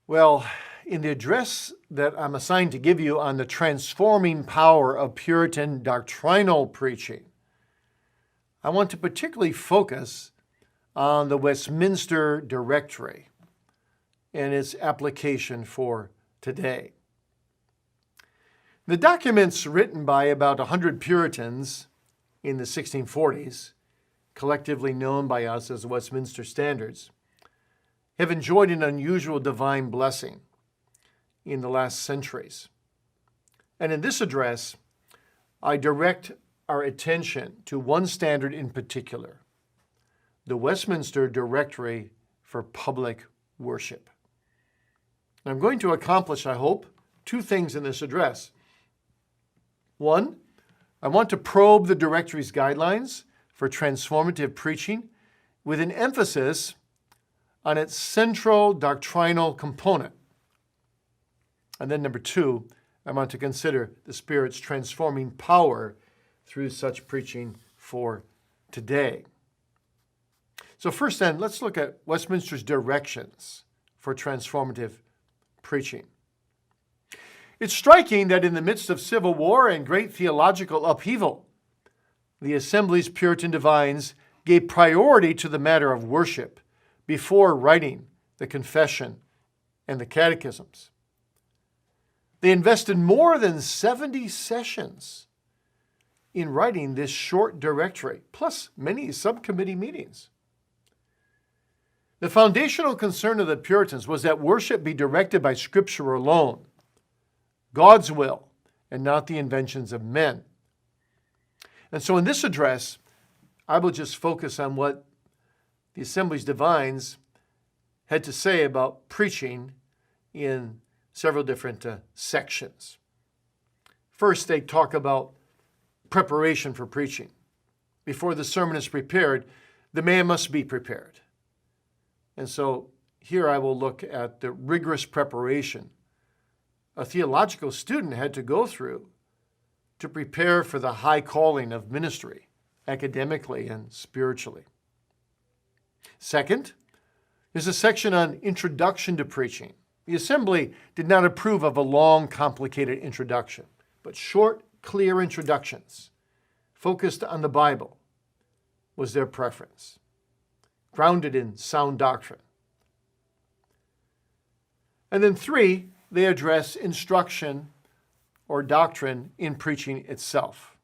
Well, in the address that I'm assigned to give you on the transforming power of Puritan doctrinal preaching, I want to particularly focus on the Westminster Directory and its application for today. The documents written by about 100 Puritans in the 1640s, collectively known by us as the Westminster Standards, have enjoyed an unusual divine blessing in the last centuries. And in this address, I direct our attention to one standard in particular, the Westminster Directory for Public Worship. And I'm going to accomplish, I hope, two things in this address. One, I want to probe the directory's guidelines for transformative preaching with an emphasis on its central doctrinal component. And then number two, I want to consider the Spirit's transforming power through such preaching for today. So first then, let's look at Westminster's directions for transformative preaching. It's striking that in the midst of civil war and great theological upheaval, the Assembly's Puritan divines gave priority to the matter of worship before writing the confession and the catechisms. They invested more than 70 sessions in writing this short directory, plus many subcommittee meetings. The foundational concern of the Puritans was that worship be directed by Scripture alone, God's will, and not the inventions of men. And so in this address, I will just focus on what the Assembly's divines had to say about preaching in several different sections. First, they talk about preparation for preaching. Before the sermon is prepared, the man must be prepared. And so here I will look at the rigorous preparation a theological student had to go through to prepare for the high calling of ministry, academically and spiritually. Second, there's a section on introduction to preaching. The Assembly did not approve of a long, complicated introduction, but short, clear introductions focused on the Bible was their preference, grounded in sound doctrine. And then three, they address instruction or doctrine in preaching itself.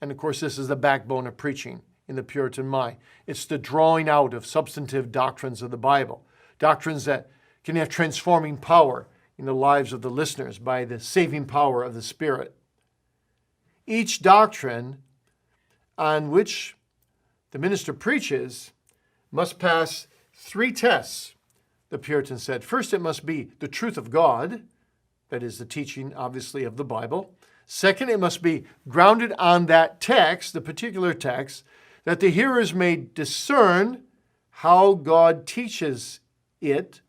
And of course, this is the backbone of preaching in the Puritan mind. It's the drawing out of substantive doctrines of the Bible, doctrines that can have transforming power in the lives of the listeners by the saving power of the Spirit. Each doctrine on which the minister preaches must pass three tests, the Puritans said. First, it must be the truth of God, that is the teaching, obviously, of the Bible. Second, it must be grounded on that text, the particular text, that the hearers may discern how God teaches it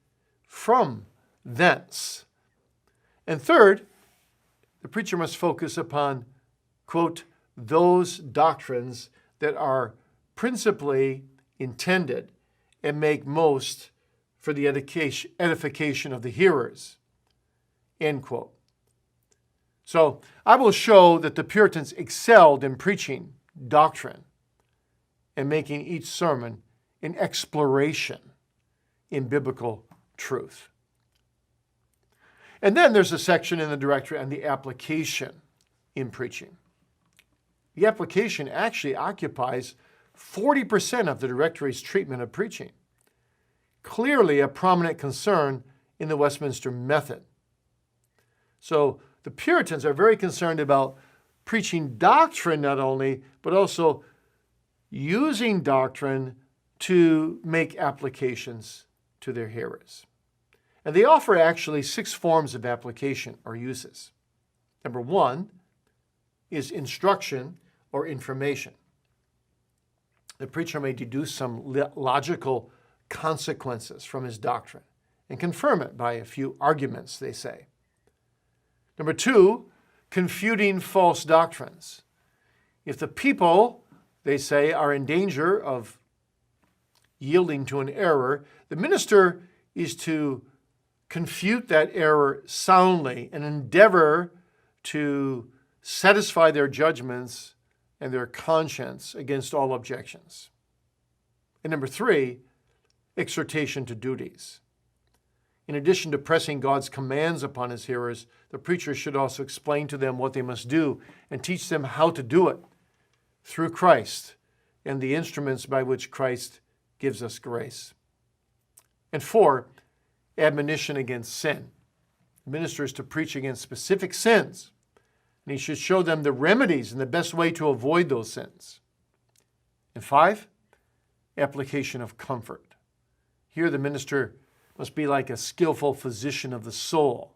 from thence. And third, the preacher must focus upon, quote, those doctrines that are principally intended and make most for the edification of the hearers, end quote. So I will show that the Puritans excelled in preaching doctrine and making each sermon an exploration in biblical truth. And then there's a section in the directory on the application in preaching. The application actually occupies 40% of the directory's treatment of preaching. Clearly a prominent concern in the Westminster method. So the Puritans are very concerned about preaching doctrine not only, but also using doctrine to make applications to their hearers. And they offer actually 6 forms of application or uses. Number 1 is instruction or information. The preacher may deduce some logical consequences from his doctrine and confirm it by a few arguments, they say. Number 2, confuting false doctrines. If the people, they say, are in danger of yielding to an error, the minister is to confute that error soundly, and endeavor to satisfy their judgments and their conscience against all objections. And number 3, exhortation to duties. In addition to pressing God's commands upon his hearers, the preacher should also explain to them what they must do and teach them how to do it through Christ and the instruments by which Christ gives us grace. And 4, admonition against sin. The minister is to preach against specific sins, and he should show them the remedies and the best way to avoid those sins. And 5, application of comfort. Here the minister must be like a skillful physician of the soul,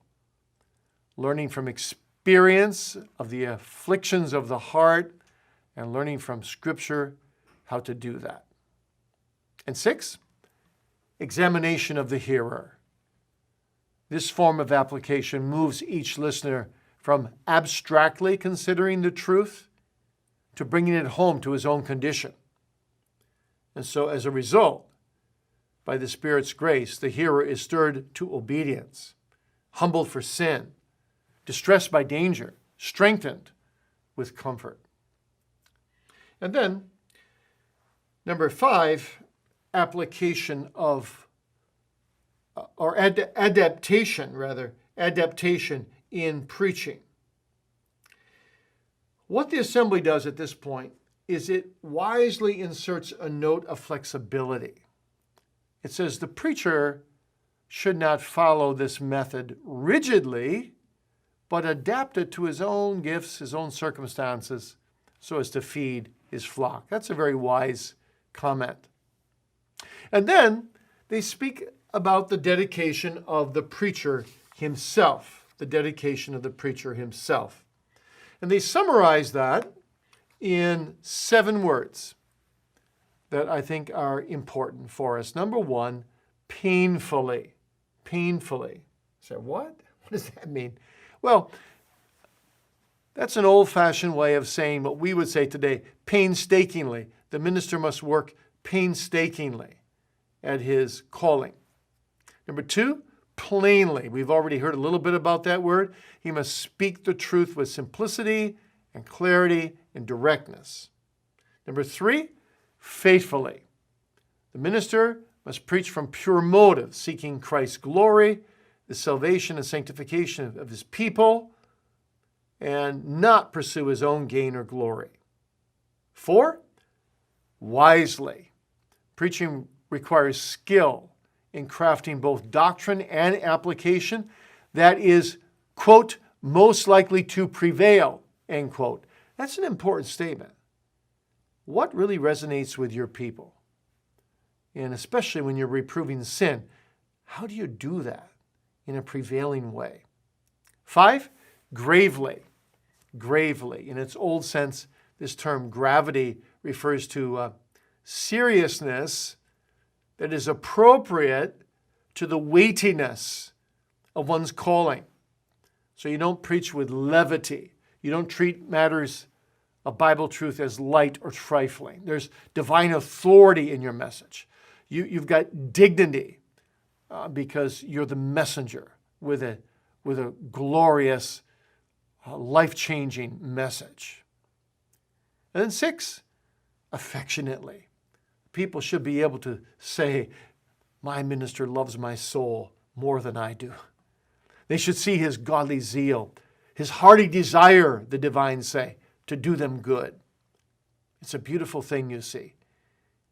learning from experience of the afflictions of the heart and learning from Scripture how to do that. And 6, examination of the hearer. This form of application moves each listener from abstractly considering the truth to bringing it home to his own condition. And so as a result, by the Spirit's grace, the hearer is stirred to obedience, humbled for sin, distressed by danger, strengthened with comfort. And then, number 5, application of, or adaptation in preaching. What the assembly does at this point is it wisely inserts a note of flexibility. It says the preacher should not follow this method rigidly, but adapt it to his own gifts, his own circumstances, so as to feed his flock. That's a very wise comment. And then they speak about the dedication of the preacher himself, the dedication of the preacher himself. And they summarize that in 7 words that I think are important for us. Number 1, painfully. Painfully. So what? What does that mean? Well, that's an old-fashioned way of saying what we would say today, painstakingly. The minister must work painstakingly at his calling. Number 2, plainly. We've already heard a little bit about that word. He must speak the truth with simplicity and clarity and directness. Number 3, faithfully. The minister must preach from pure motives, seeking Christ's glory, the salvation and sanctification of his people, and not pursue his own gain or glory. 4, wisely. Preaching requires skill in crafting both doctrine and application that is, quote, most likely to prevail, end quote. That's an important statement. What really resonates with your people? And especially when you're reproving sin, how do you do that in a prevailing way? 5, gravely. Gravely. In its old sense, this term gravity refers to seriousness that is appropriate to the weightiness of one's calling. So you don't preach with levity. You don't treat matters of Bible truth as light or trifling. There's divine authority in your message. You've got dignity because you're the messenger with a glorious, life-changing message. And then 6, affectionately. People should be able to say, my minister loves my soul more than I do. They should see his godly zeal, his hearty desire, the divines say, to do them good. It's a beautiful thing, you see.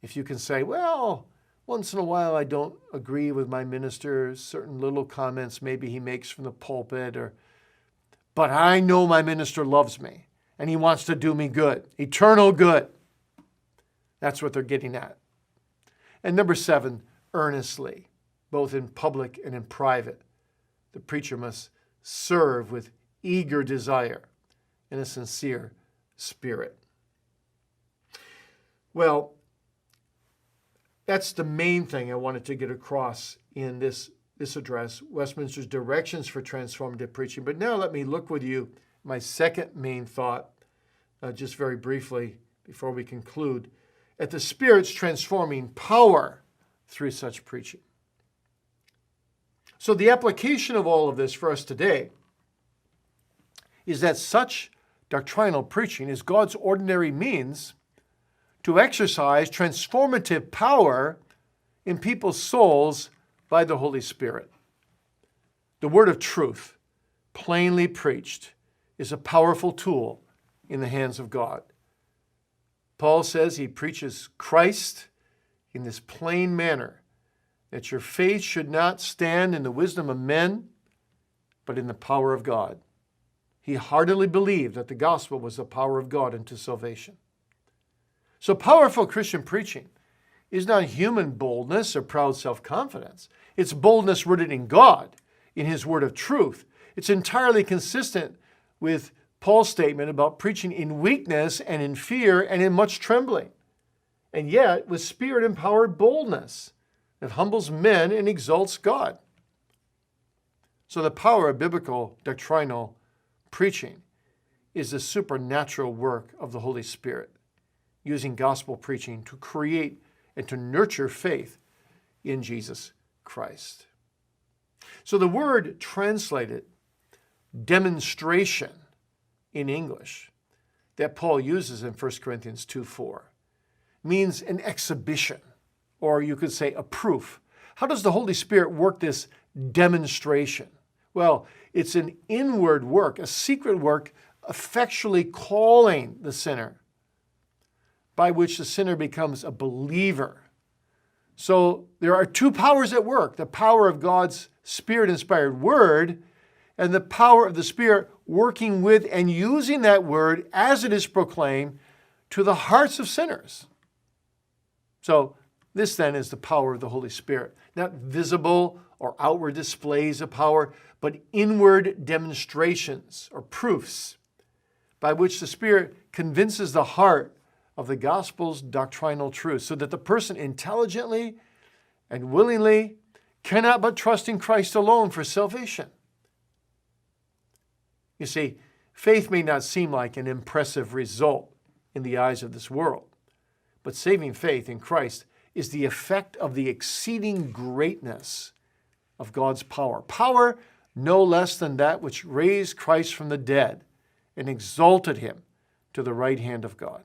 If you can say, well, once in a while I don't agree with my minister, certain little comments maybe he makes from the pulpit, but I know my minister loves me and he wants to do me good, eternal good. That's what they're getting at. And number 7, earnestly, both in public and in private. The preacher must serve with eager desire and a sincere spirit. Well, that's the main thing I wanted to get across in this address, Westminster's directions for transformative preaching. But now let me look with you my second main thought, just very briefly before we conclude, at the Spirit's transforming power through such preaching. So the application of all of this for us today is that such doctrinal preaching is God's ordinary means to exercise transformative power in people's souls by the Holy Spirit. The word of truth, plainly preached, is a powerful tool in the hands of God. Paul says he preaches Christ in this plain manner, that your faith should not stand in the wisdom of men, but in the power of God. He heartily believed that the gospel was the power of God unto salvation. So powerful Christian preaching is not human boldness or proud self-confidence. It's boldness rooted in God, in His word of truth. It's entirely consistent with Paul's statement about preaching in weakness and in fear and in much trembling, and yet with Spirit-empowered boldness that humbles men and exalts God. So the power of biblical doctrinal preaching is the supernatural work of the Holy Spirit, using gospel preaching to create and to nurture faith in Jesus Christ. So the word translated demonstration in English that Paul uses in 1 Corinthians 2:4 means an exhibition, or you could say a proof. How does the Holy Spirit work this demonstration? Well, it's an inward work, a secret work, effectually calling the sinner, by which the sinner becomes a believer. So there are two powers at work, the power of God's Spirit-inspired word and the power of the Spirit working with and using that word as it is proclaimed to the hearts of sinners. So this then is the power of the Holy Spirit, not visible or outward displays of power, but inward demonstrations or proofs by which the Spirit convinces the heart of the gospel's doctrinal truth, so that the person intelligently and willingly cannot but trust in Christ alone for salvation. You see, faith may not seem like an impressive result in the eyes of this world, but saving faith in Christ is the effect of the exceeding greatness of God's power. Power no less than that which raised Christ from the dead and exalted him to the right hand of God.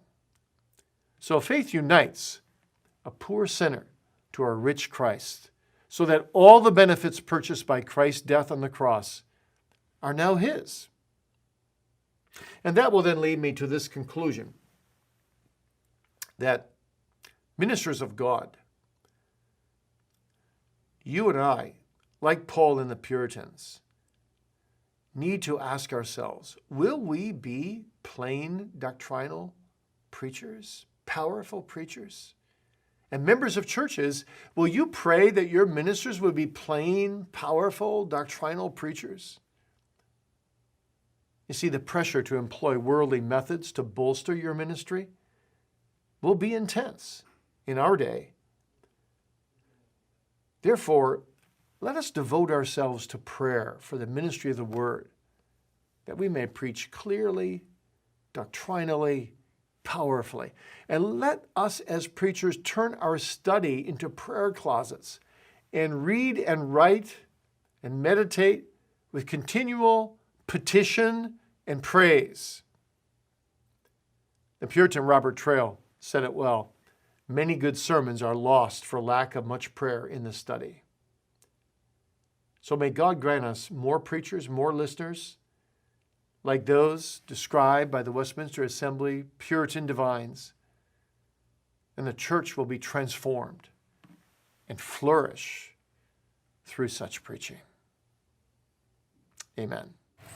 So faith unites a poor sinner to a rich Christ, so that all the benefits purchased by Christ's death on the cross are now his. And that will then lead me to this conclusion, that ministers of God, you and I, like Paul and the Puritans, need to ask ourselves, will we be plain doctrinal preachers, powerful preachers? And members of churches, will you pray that your ministers would be plain, powerful, doctrinal preachers? You see, the pressure to employ worldly methods to bolster your ministry will be intense in our day. Therefore, let us devote ourselves to prayer for the ministry of the Word, that we may preach clearly, doctrinally, powerfully. And let us as preachers turn our study into prayer closets and read and write and meditate with continual petition and praise. The Puritan Robert Trail said it well, many good sermons are lost for lack of much prayer in the study. So may God grant us more preachers, more listeners, like those described by the Westminster Assembly Puritan divines, and the church will be transformed and flourish through such preaching. Amen.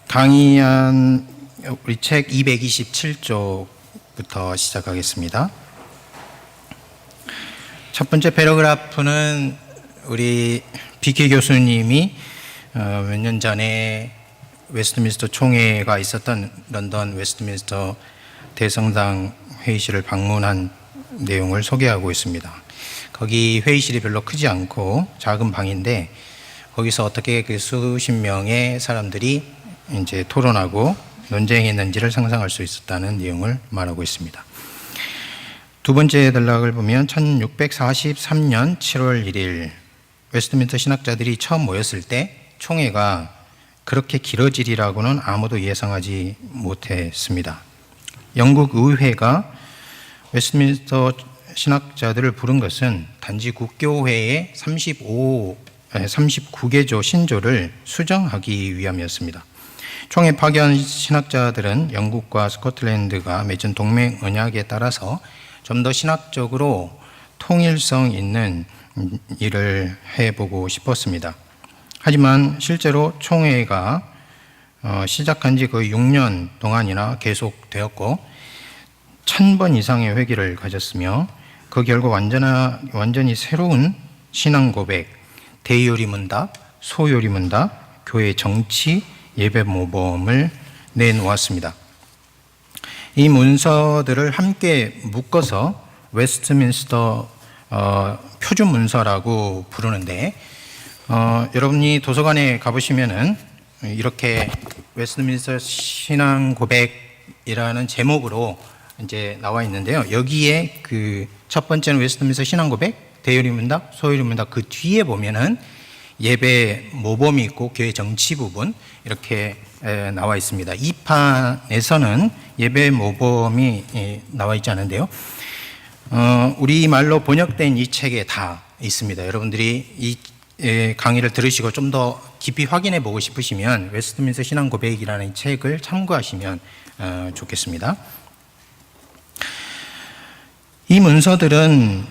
강의한 우리 책 227쪽부터 시작하겠습니다. 첫 번째 패러그래프는 우리 BK 교수님이 몇 년 전에 웨스트민스터 총회가 있었던 런던 웨스트민스터 대성당 회의실을 방문한 내용을 소개하고 있습니다. 거기 회의실이 별로 크지 않고 작은 방인데 거기서 어떻게 그 수십 명의 사람들이 이제 토론하고 논쟁했는지를 상상할 수 있었다는 내용을 말하고 있습니다. 두 번째 단락을 보면 1643년 7월 1일 웨스트민스터 신학자들이 처음 모였을 때 총회가 그렇게 길어지리라고는 아무도 예상하지 못했습니다. 영국 의회가 웨스트민스터 신학자들을 부른 것은 단지 국교회의 39개조 신조를 수정하기 위함이었습니다. 총회 파견 신학자들은 영국과 스코틀랜드가 맺은 동맹 언약에 따라서 좀 더 신학적으로 통일성 있는 일을 해보고 싶었습니다. 하지만 실제로 총회가 시작한 지 거의 6년 동안이나 계속되었고 1000번 이상의 회기를 가졌으며 그 결과 완전히 새로운 신앙 고백, 대요리 문답, 소요리 문답, 교회 정치, 예배 모범을 내놓았습니다. 이 문서들을 함께 묶어서 웨스트민스터 표준 문서라고 부르는데 여러분이 도서관에 가보시면은 이렇게 웨스트민스터 신앙 고백이라는 제목으로 이제 나와 있는데요. 여기에 그 첫 번째는 웨스트민스터 신앙 고백, 대요리 문답, 소요리 문답 그 뒤에 보면은 예배 모범이 있고 교회 정치 부분 이렇게 나와 있습니다. 이 판에서는 예배 모범이 나와 있지 않은데요. 우리말로 번역된 이 책에 다 있습니다. 여러분들이 이 강의를 들으시고 좀 더 깊이 확인해 보고 싶으시면 웨스트민스터 신앙 고백이라는 이 책을 참고하시면 좋겠습니다. 이 문서들은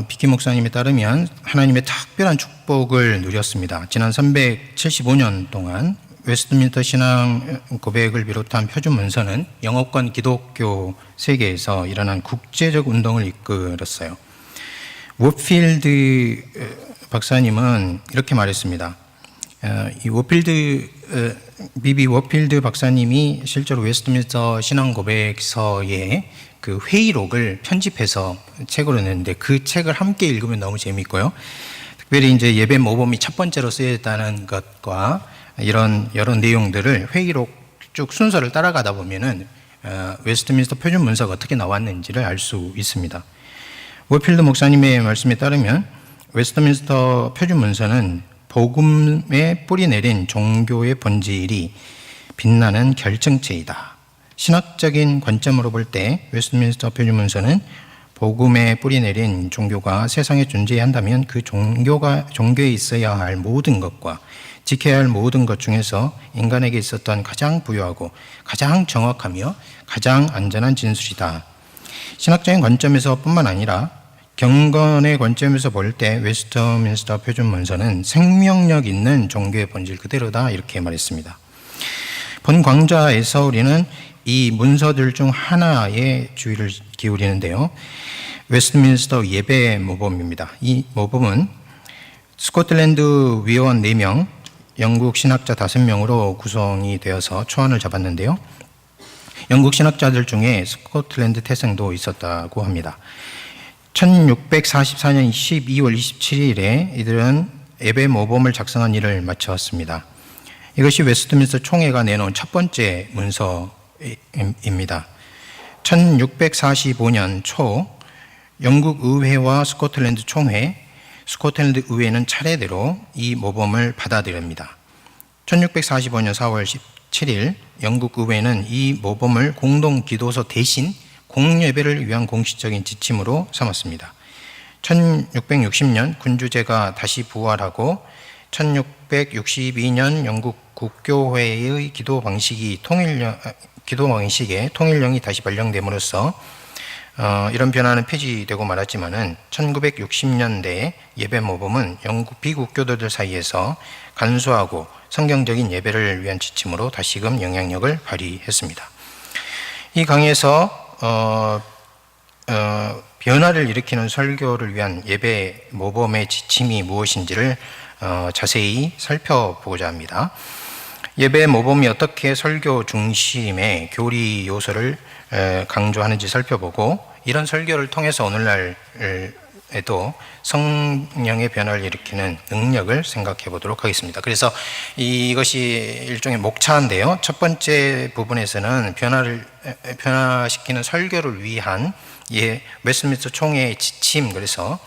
비키 목사님에 따르면 하나님의 특별한 축복을 누렸습니다. 지난 375년 동안 웨스트민스터 신앙 고백을 비롯한 표준 문서는 영어권 기독교 세계에서 일어난 국제적 운동을 이끌었어요. 워필드 박사님은 이렇게 말했습니다. 비비 워필드 박사님이 실제로 웨스트민스터 신앙 고백서에 그 회의록을 편집해서 책으로 냈는데 그 책을 함께 읽으면 너무 재미있고요. 특별히 이제 예배 모범이 첫 번째로 쓰였다는 것과 이런 여러 내용들을 회의록 쭉 순서를 따라가다 보면은 웨스트민스터 표준 문서가 어떻게 나왔는지를 알 수 있습니다. 워필드 목사님의 말씀에 따르면 웨스트민스터 표준 문서는 복음에 뿌리 내린 종교의 본질이 빛나는 결정체이다. 신학적인 관점으로 볼 때 웨스트민스터 표준 문서는 복음에 뿌리 내린 종교가 세상에 존재해야 한다면 그 종교에 있어야 할 모든 것과 지켜야 할 모든 것 중에서 인간에게 있었던 가장 부유하고 가장 정확하며 가장 안전한 진술이다. 신학적인 관점에서 뿐만 아니라 경건의 관점에서 볼 때 웨스트민스터 표준 문서는 생명력 있는 종교의 본질 그대로다 이렇게 말했습니다. 본 강좌에서 우리는 이 문서들 중 하나에 주의를 기울이는데요. 웨스트민스터 예배 모범입니다. 이 모범은 스코틀랜드 위원 4명, 영국 신학자 5명으로 구성이 되어서 초안을 잡았는데요. 영국 신학자들 중에 스코틀랜드 태생도 있었다고 합니다. 1644년 12월 27일에 이들은 예배 모범을 작성한 일을 마쳤습니다. 이것이 웨스트민스터 총회가 내놓은 첫 번째 문서입니다. 1645년 초 영국 의회와 스코틀랜드 총회, 스코틀랜드 의회는 차례대로 이 모범을 받아들입니다. 1645년 4월 17일 영국 의회는 이 모범을 공동 기도서 대신 공예배를 위한 공식적인 지침으로 삼았습니다. 1660년 군주제가 다시 부활하고 1662년 영국 국교회의 기도 방식에 통일령이 다시 발령됨으로써 이런 변화는 폐지되고 말았지만은 1960년대 예배 모범은 영국 비국교도들 사이에서 간소하고 성경적인 예배를 위한 지침으로 다시금 영향력을 발휘했습니다. 이 강의에서 변화를 일으키는 설교를 위한 예배 모범의 지침이 무엇인지를 자세히 살펴보고자 합니다. 예배 모범이 어떻게 설교 중심의 교리 요소를 강조하는지 살펴보고 이런 설교를 통해서 오늘날에도 성령의 변화를 일으키는 능력을 생각해 보도록 하겠습니다. 그래서 이것이 일종의 목차인데요. 첫 번째 부분에서는 변화시키는 설교를 위한 웨스트민스터 총회의 지침, 그래서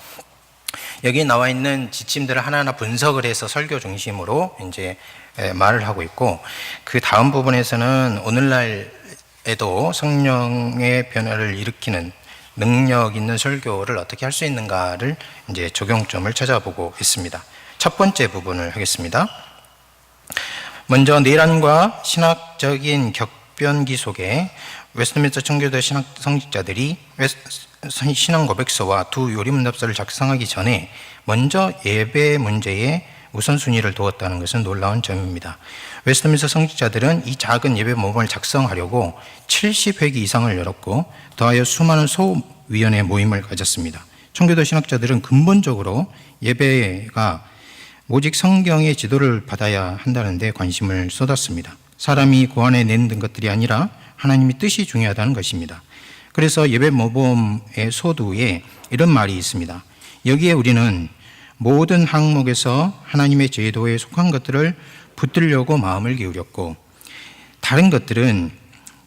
여기 나와 있는 지침들을 하나하나 분석을 해서 설교 중심으로 이제 말을 하고 있고, 그 다음 부분에서는 오늘날에도 성령의 변화를 일으키는 능력 있는 설교를 어떻게 할 수 있는가를 이제 적용점을 찾아보고 있습니다. 첫 번째 부분을 하겠습니다. 먼저 내란과 신학적인 격변기 속에 웨스트민스터 청교도 신학 성직자들이 신앙 고백서와 두 요리문답서를 작성하기 전에 먼저 예배 문제에 우선순위를 두었다는 것은 놀라운 점입니다. 웨스트민스터 성직자들은 이 작은 예배 모범을 작성하려고 70회기 이상을 열었고 더하여 수많은 소위원회 모임을 가졌습니다. 청교도 신학자들은 근본적으로 예배가 오직 성경의 지도를 받아야 한다는 데 관심을 쏟았습니다. 사람이 고안해낸 것들이 아니라 하나님의 뜻이 중요하다는 것입니다. 그래서 예배 모범의 소두에 이런 말이 있습니다. 여기에 우리는 모든 항목에서 하나님의 제도에 속한 것들을 붙들려고 마음을 기울였고, 다른 것들은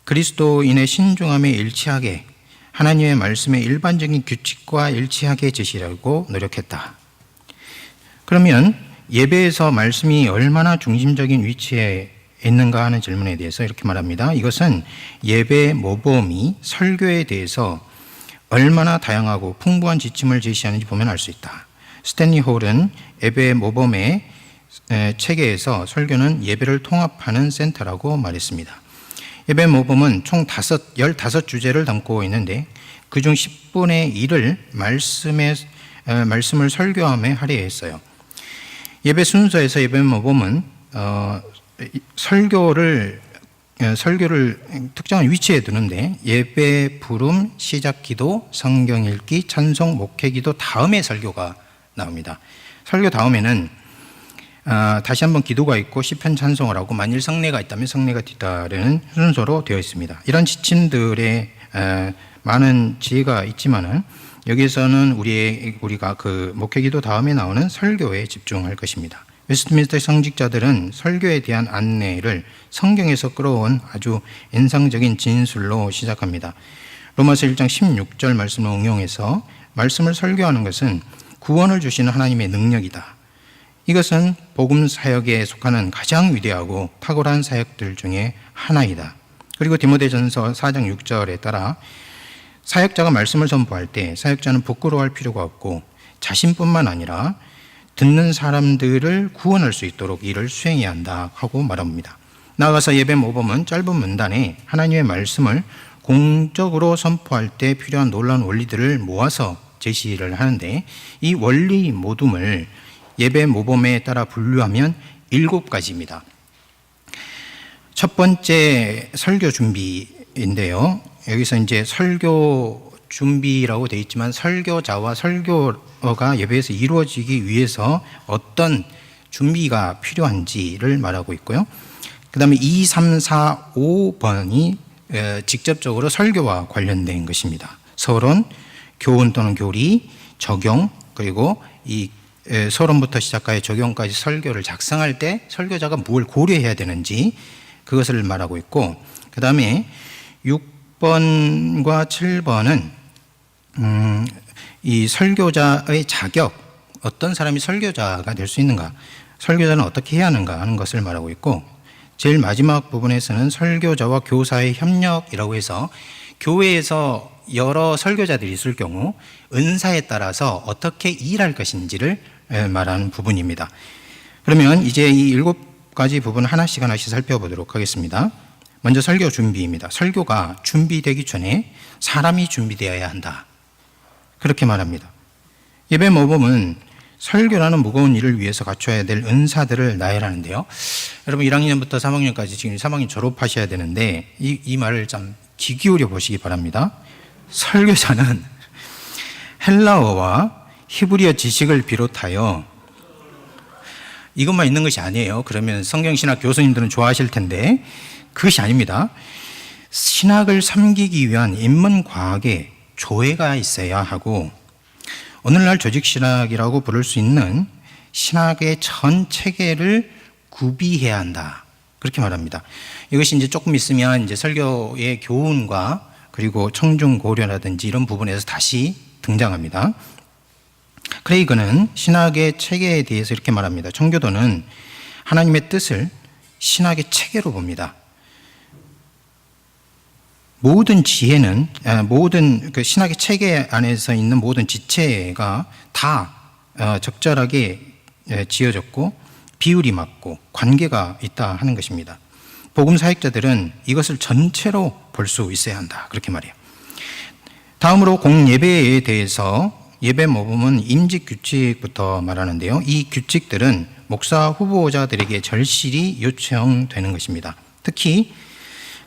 그리스도인의 신중함에 일치하게 하나님의 말씀의 일반적인 규칙과 일치하게 제시하려고 노력했다. 그러면 예배에서 말씀이 얼마나 중심적인 위치에 있는가 하는 질문에 대해서 이렇게 말합니다. 이것은 예배 모범이 설교에 대해서 얼마나 다양하고 풍부한 지침을 제시하는지 보면 알 수 있다. 스탠리 홀은 예배 모범의 체계에서 설교는 예배를 통합하는 센터라고 말했습니다. 예배 모범은 총 15주제를 담고 있는데 그중 10분의 1을 말씀을 설교함에 할애했어요. 예배 순서에서 예배 모범은 설교를 특정한 위치에 두는데 예배, 부름, 시작 기도, 성경 읽기, 찬송, 목회 기도 다음에 설교가 나옵니다. 설교 다음에는 다시 한번 기도가 있고 시편 찬송을 하고 만일 성례가 있다면 성례가 뒤따르는 순서로 되어 있습니다. 이런 지침들에 많은 지혜가 있지만은 여기에서는 우리가 그 목회 기도 다음에 나오는 설교에 집중할 것입니다. 웨스트민스터 성직자들은 설교에 대한 안내를 성경에서 끌어온 아주 인상적인 진술로 시작합니다. 로마서 1장 16절 말씀을 응용해서 말씀을 설교하는 것은 구원을 주시는 하나님의 능력이다. 이것은 복음 사역에 속하는 가장 위대하고 탁월한 사역들 중에 하나이다. 그리고 디모데전서 4장 6절에 따라 사역자가 말씀을 선포할 때 사역자는 부끄러워할 필요가 없고 자신뿐만 아니라 듣는 사람들을 구원할 수 있도록 일을 수행해야 한다 하고 말합니다. 나아가서 예배 모범은 짧은 문단에 하나님의 말씀을 공적으로 선포할 때 필요한 놀라운 원리들을 모아서 제시를 하는데 이 원리 모둠을 예배 모범에 따라 분류하면 7가지입니다. 첫 번째 설교 준비인데요. 여기서 이제 설교 준비라고 되어 있지만 설교자와 설교가 예배에서 이루어지기 위해서 어떤 준비가 필요한지를 말하고 있고요. 그 다음에 2, 3, 4, 5번이 직접적으로 설교와 관련된 것입니다. 서론, 교훈 또는 교리, 적용, 그리고 이 서론부터 시작하여 적용까지 설교를 작성할 때 설교자가 뭘 고려해야 되는지 그것을 말하고 있고, 그 다음에 6번과 7번은 이 설교자의 자격, 어떤 사람이 설교자가 될 수 있는가, 설교자는 어떻게 해야 하는가 하는 것을 말하고 있고, 제일 마지막 부분에서는 설교자와 교사의 협력이라고 해서 교회에서 여러 설교자들이 있을 경우 은사에 따라서 어떻게 일할 것인지를 말하는 부분입니다. 그러면 이제 이 7가지 부분 하나씩 살펴보도록 하겠습니다. 먼저 설교 준비입니다. 설교가 준비되기 전에 사람이 준비되어야 한다. 그렇게 말합니다. 예배 모범은 설교라는 무거운 일을 위해서 갖춰야 될 은사들을 나열하는데요. 여러분 1학년부터 3학년까지 지금 3학년 졸업하셔야 되는데 이 말을 좀 귀 기울여 보시기 바랍니다. 설교자는 헬라어와 히브리어 지식을 비롯하여 이것만 있는 것이 아니에요. 그러면 성경신학 교수님들은 좋아하실 텐데 그것이 아닙니다. 신학을 섬기기 위한 인문과학에 조예가 있어야 하고 오늘날 조직신학이라고 부를 수 있는 신학의 전 체계를 구비해야 한다. 그렇게 말합니다. 이것이 이제 조금 있으면 이제 설교의 교훈과 그리고 청중고려라든지 이런 부분에서 다시 등장합니다. 크레이그는 신학의 체계에 대해서 이렇게 말합니다. 청교도는 하나님의 뜻을 신학의 체계로 봅니다. 모든 지혜는, 모든 그 신학의 체계 안에서 있는 모든 지체가 다 적절하게 지어졌고 비율이 맞고 관계가 있다 하는 것입니다. 복음 사역자들은 이것을 전체로 볼 수 있어야 한다. 그렇게 말해요. 다음으로 공예배에 대해서 예배 모범은 임직 규칙부터 말하는데요. 이 규칙들은 목사 후보자들에게 절실히 요청되는 것입니다. 특히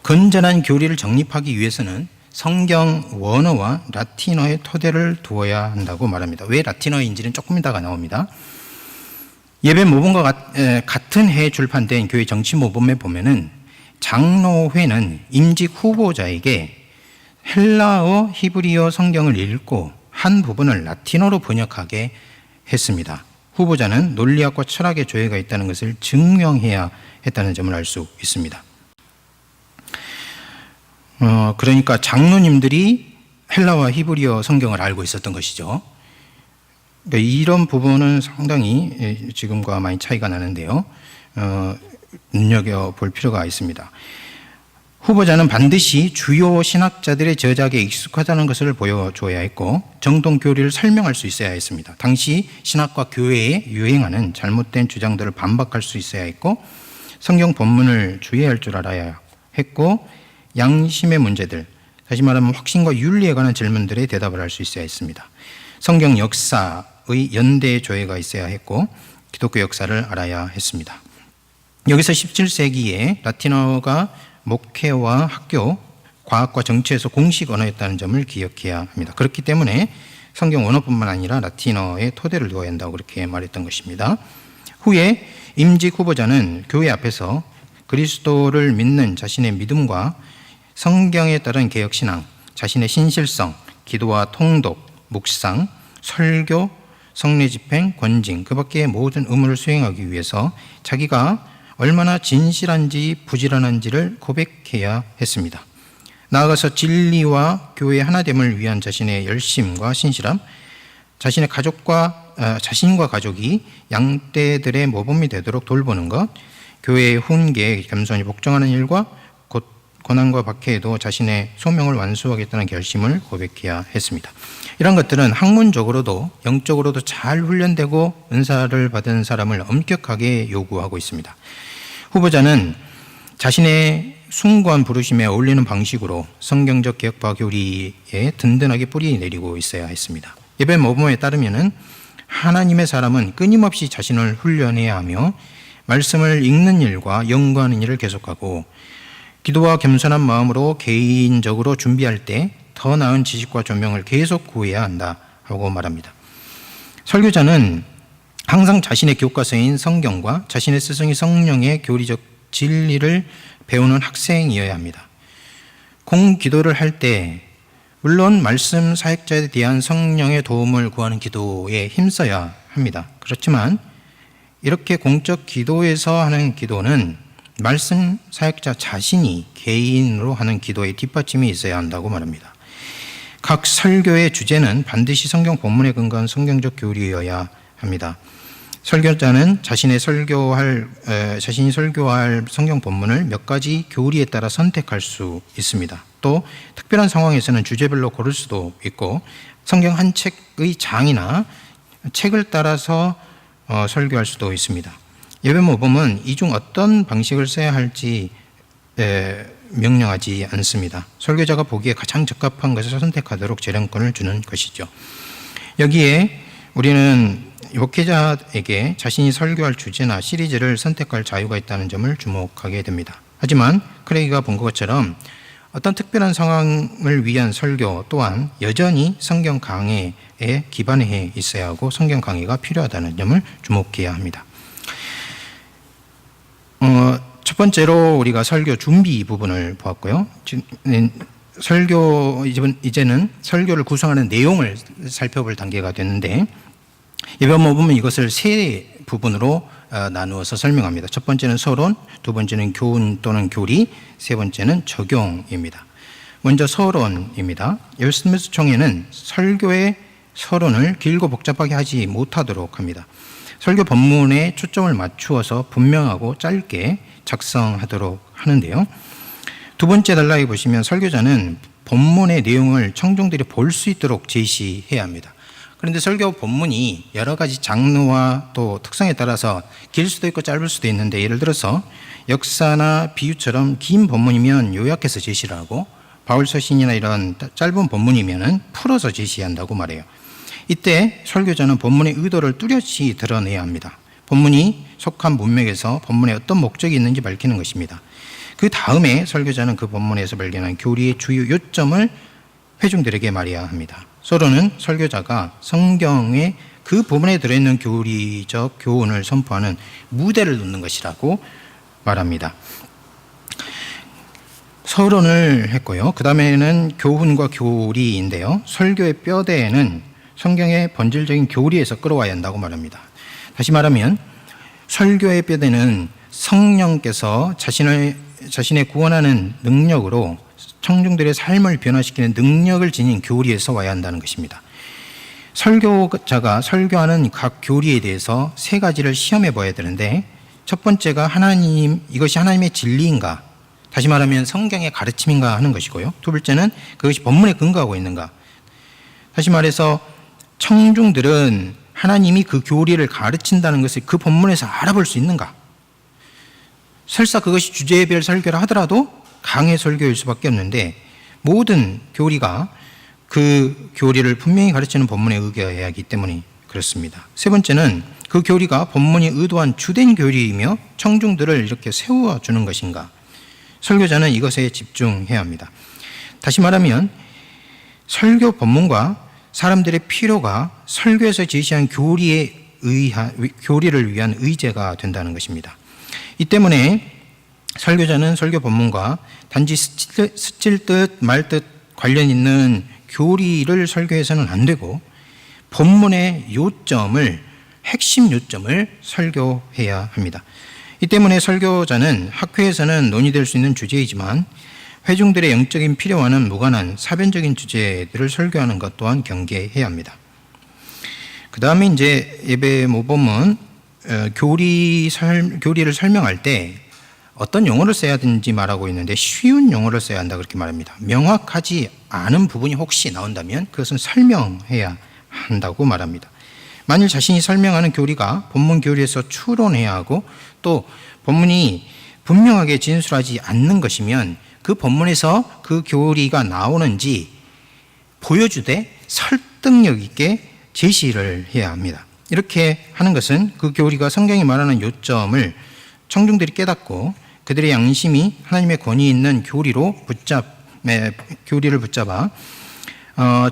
건전한 교리를 정립하기 위해서는 성경 원어와 라틴어의 토대를 두어야 한다고 말합니다. 왜 라틴어인지는 조금 이따가 나옵니다. 예배 모범과 같은 해에 출판된 교회 정치 모범에 보면은 장로회는 임직 후보자에게 헬라어, 히브리어 성경을 읽고 한 부분을 라틴어로 번역하게 했습니다. 후보자는 논리학과 철학의 조예가 있다는 것을 증명해야 했다는 점을 알 수 있습니다. 그러니까 장로님들이 헬라와 히브리어 성경을 알고 있었던 것이죠. 그러니까 이런 부분은 상당히 지금과 많이 차이가 나는데요. 눈여겨볼 필요가 있습니다. 후보자는 반드시 주요 신학자들의 저작에 익숙하다는 것을 보여줘야 했고 정통 교리를 설명할 수 있어야 했습니다. 당시 신학과 교회에 유행하는 잘못된 주장들을 반박할 수 있어야 했고 성경 본문을 주의할 줄 알아야 했고 양심의 문제들, 다시 말하면 확신과 윤리에 관한 질문들에 대답을 할 수 있어야 했습니다. 성경 역사의 연대 조회가 있어야 했고 기독교 역사를 알아야 했습니다. 여기서 17세기에 라틴어가 목회와 학교, 과학과 정치에서 공식 언어였다는 점을 기억해야 합니다. 그렇기 때문에 성경 원어뿐만 아니라 라틴어에 토대를 두어야 한다고 그렇게 말했던 것입니다. 후에 임직 후보자는 교회 앞에서 그리스도를 믿는 자신의 믿음과 성경에 따른 개혁신앙, 자신의 신실성, 기도와 통독, 묵상, 설교, 성례집행, 권징, 그 밖의 모든 의무를 수행하기 위해서 자기가 얼마나 진실한지 부지런한지를 고백해야 했습니다. 나아가서 진리와 교회의 하나됨을 위한 자신의 열심과 신실함, 자신의 자신과 가족이 양떼들의 모범이 되도록 돌보는 것, 교회의 훈계, 겸손히 복종하는 일과 고난과 박해에도 자신의 소명을 완수하겠다는 결심을 고백해야 했습니다. 이런 것들은 학문적으로도 영적으로도 잘 훈련되고 은사를 받은 사람을 엄격하게 요구하고 있습니다. 후보자는 자신의 숭고한 부르심에 어울리는 방식으로 성경적 개혁파 교리에 든든하게 뿌리 내리고 있어야 했습니다. 예배 모범에 따르면은 하나님의 사람은 끊임없이 자신을 훈련해야 하며 말씀을 읽는 일과 연구하는 일을 계속하고 기도와 겸손한 마음으로 개인적으로 준비할 때 더 나은 지식과 조명을 계속 구해야 한다고 말합니다. 설교자는 항상 자신의 교과서인 성경과 자신의 스승이 성령의 교리적 진리를 배우는 학생이어야 합니다. 공기도를 할 때 물론 말씀 사역자에 대한 성령의 도움을 구하는 기도에 힘써야 합니다. 그렇지만 이렇게 공적 기도에서 하는 기도는 말씀 사역자 자신이 개인으로 하는 기도에 뒷받침이 있어야 한다고 말합니다. 각 설교의 주제는 반드시 성경 본문에 근거한 성경적 교리여야 합니다. 설교자는 자신이 설교할 성경 본문을 몇 가지 교리에 따라 선택할 수 있습니다. 또 특별한 상황에서는 주제별로 고를 수도 있고 성경 한 책의 장이나 책을 따라서 설교할 수도 있습니다. 예배 모범은 이 중 어떤 방식을 써야 할지 명령하지 않습니다. 설교자가 보기에 가장 적합한 것을 선택하도록 재량권을 주는 것이죠. 여기에 우리는 목회자에게 자신이 설교할 주제나 시리즈를 선택할 자유가 있다는 점을 주목하게 됩니다. 하지만 크레이가 본 것처럼 어떤 특별한 상황을 위한 설교 또한 여전히 성경 강해에 기반해 있어야 하고 성경 강의가 필요하다는 점을 주목해야 합니다. 첫 번째로 우리가 설교 준비 부분을 보았고요. 이제는 설교를 구성하는 내용을 살펴볼 단계가 됐는데 예배 모범은 이것을 세 부분으로 나누어서 설명합니다. 첫 번째는 서론, 두 번째는 교훈 또는 교리, 세 번째는 적용입니다. 먼저 서론입니다. 웨스트민스터 총회는 설교의 서론을 길고 복잡하게 하지 못하도록 합니다. 설교 본문에 초점을 맞추어서 분명하고 짧게 작성하도록 하는데요. 두 번째 단락에 보시면 설교자는 본문의 내용을 청중들이 볼 수 있도록 제시해야 합니다. 그런데 설교 본문이 여러 가지 장르와 또 특성에 따라서 길 수도 있고 짧을 수도 있는데, 예를 들어서 역사나 비유처럼 긴 본문이면 요약해서 제시를 하고, 바울서신이나 이런 짧은 본문이면 풀어서 제시한다고 말해요. 이때 설교자는 본문의 의도를 뚜렷이 드러내야 합니다. 본문이 속한 문맥에서 본문에 어떤 목적이 있는지 밝히는 것입니다. 그 다음에 설교자는 그 본문에서 발견한 교리의 주요 요점을 회중들에게 말해야 합니다. 서론은 설교자가 성경의 그 부분에 들어있는 교리적 교훈을 선포하는 무대를 놓는 것이라고 말합니다. 서론을 했고요. 그 다음에는 교훈과 교리인데요. 설교의 뼈대에는 성경의 본질적인 교리에서 끌어와야 한다고 말합니다. 다시 말하면 설교의 뼈대는 성령께서 자신의 구원하는 능력으로 청중들의 삶을 변화시키는 능력을 지닌 교리에서 와야 한다는 것입니다. 설교자가 설교하는 각 교리에 대해서 세 가지를 시험해 봐야 되는데, 첫 번째가 이것이 하나님의 진리인가, 다시 말하면 성경의 가르침인가 하는 것이고요. 두 번째는 그것이 본문에 근거하고 있는가. 다시 말해서 청중들은 하나님이 그 교리를 가르친다는 것을 그 본문에서 알아볼 수 있는가. 설사 그것이 주제별 설교라 하더라도 강의 설교일 수밖에 없는데, 모든 교리가 그 교리를 분명히 가르치는 본문에 의거해야 하기 때문에 그렇습니다. 세 번째는 그 교리가 본문이 의도한 주된 교리이며 청중들을 이렇게 세워주는 것인가. 설교자는 이것에 집중해야 합니다. 다시 말하면 설교 본문과 사람들의 필요가 설교에서 제시한 교리를 위한 의제가 된다는 것입니다. 이 때문에 설교자는 설교 본문과 단지 스칠 듯 말 듯 관련 있는 교리를 설교해서는 안 되고, 본문의 핵심 요점을 설교해야 합니다. 이 때문에 설교자는 학회에서는 논의될 수 있는 주제이지만 회중들의 영적인 필요와는 무관한 사변적인 주제들을 설교하는 것 또한 경계해야 합니다. 그 다음에 이제 예배 모범은 교리를 설명할 때 어떤 용어를 써야 되는지 말하고 있는데, 쉬운 용어를 써야 한다 그렇게 말합니다. 명확하지 않은 부분이 혹시 나온다면 그것은 설명해야 한다고 말합니다. 만일 자신이 설명하는 교리가 본문 교리에서 추론해야 하고, 또 본문이 분명하게 진술하지 않는 것이면 그 본문에서 그 교리가 나오는지 보여주되 설득력 있게 제시를 해야 합니다. 이렇게 하는 것은 그 교리가 성경이 말하는 요점을 청중들이 깨닫고 그들의 양심이 하나님의 권위 있는 교리를 붙잡아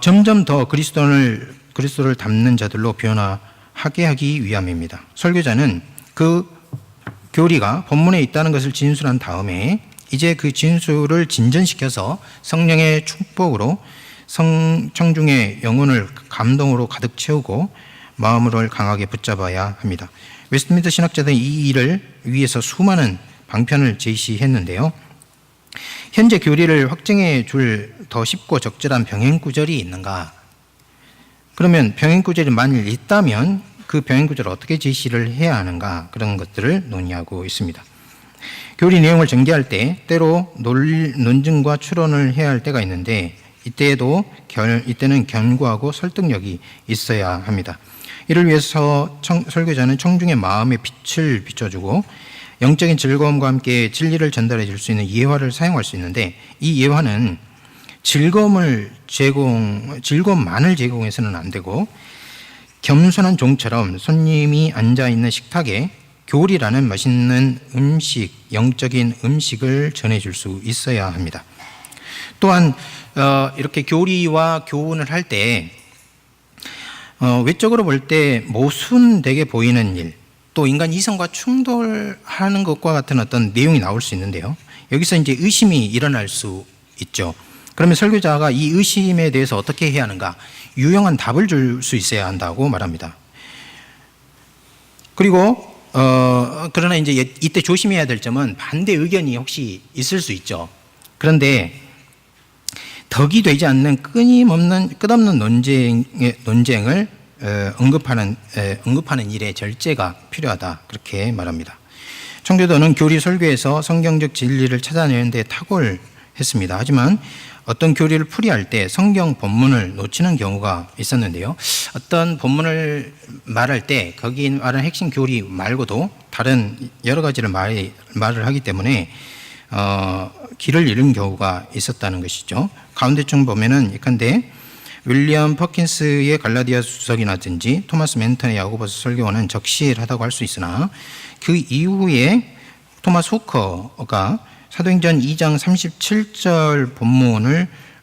점점 더 그리스도를 닮는 자들로 변화하게 하기 위함입니다. 설교자는 그 교리가 본문에 있다는 것을 진술한 다음에 이제 그 진술을 진전시켜서 성령의 축복으로 청중의 영혼을 감동으로 가득 채우고 마음을 강하게 붙잡아야 합니다. 웨스트민스터 신학자들은 이 일을 위해서 수많은 방편을 제시했는데요. 현재 교리를 확증해 줄 더 쉽고 적절한 병행 구절이 있는가? 그러면 병행 구절이 만일 있다면 그 병행 구절을 어떻게 제시를 해야 하는가? 그런 것들을 논의하고 있습니다. 교리 내용을 전개할 때 때로 논증과 추론을 해야 할 때가 있는데, 이때는 견고하고 설득력이 있어야 합니다. 이를 위해서 설교자는 청중의 마음에 빛을 비춰주고 영적인 즐거움과 함께 진리를 전달해 줄 수 있는 예화를 사용할 수 있는데, 이 예화는 즐거움만을 제공해서는 안 되고, 겸손한 종처럼 손님이 앉아있는 식탁에 교리라는 맛있는 음식, 영적인 음식을 전해줄 수 있어야 합니다. 또한 이렇게 교리와 교훈을 할 때 외적으로 볼 때 모순되게 보이는 일, 또 인간 이성과 충돌하는 것과 같은 어떤 내용이 나올 수 있는데요. 여기서 이제 의심이 일어날 수 있죠. 그러면 설교자가 이 의심에 대해서 어떻게 해야 하는가? 유용한 답을 줄 수 있어야 한다고 말합니다. 그리고 그러나 이제 이때 조심해야 될 점은 반대 의견이 혹시 있을 수 있죠. 그런데 덕이 되지 않는 끝없는 논쟁을 언급하는 일에 절제가 필요하다, 그렇게 말합니다. 청교도는 교리 설교에서 성경적 진리를 찾아내는 데 탁월했습니다. 하지만 어떤 교리를 풀이할 때 성경 본문을 놓치는 경우가 있었는데요. 어떤 본문을 말할 때 거기 말하는 핵심 교리 말고도 다른 여러 가지를 말을 하기 때문에 길을 잃은 경우가 있었다는 것이죠. 가운데쯤 보면은 예컨대 윌리엄 퍼킨스의 갈라디아 수석이라든지 토마스 멘턴의 야고보서 설교는 적실하다고 할 수 있으나 그 이후에 토마스 후커가 사도행전 2장 37절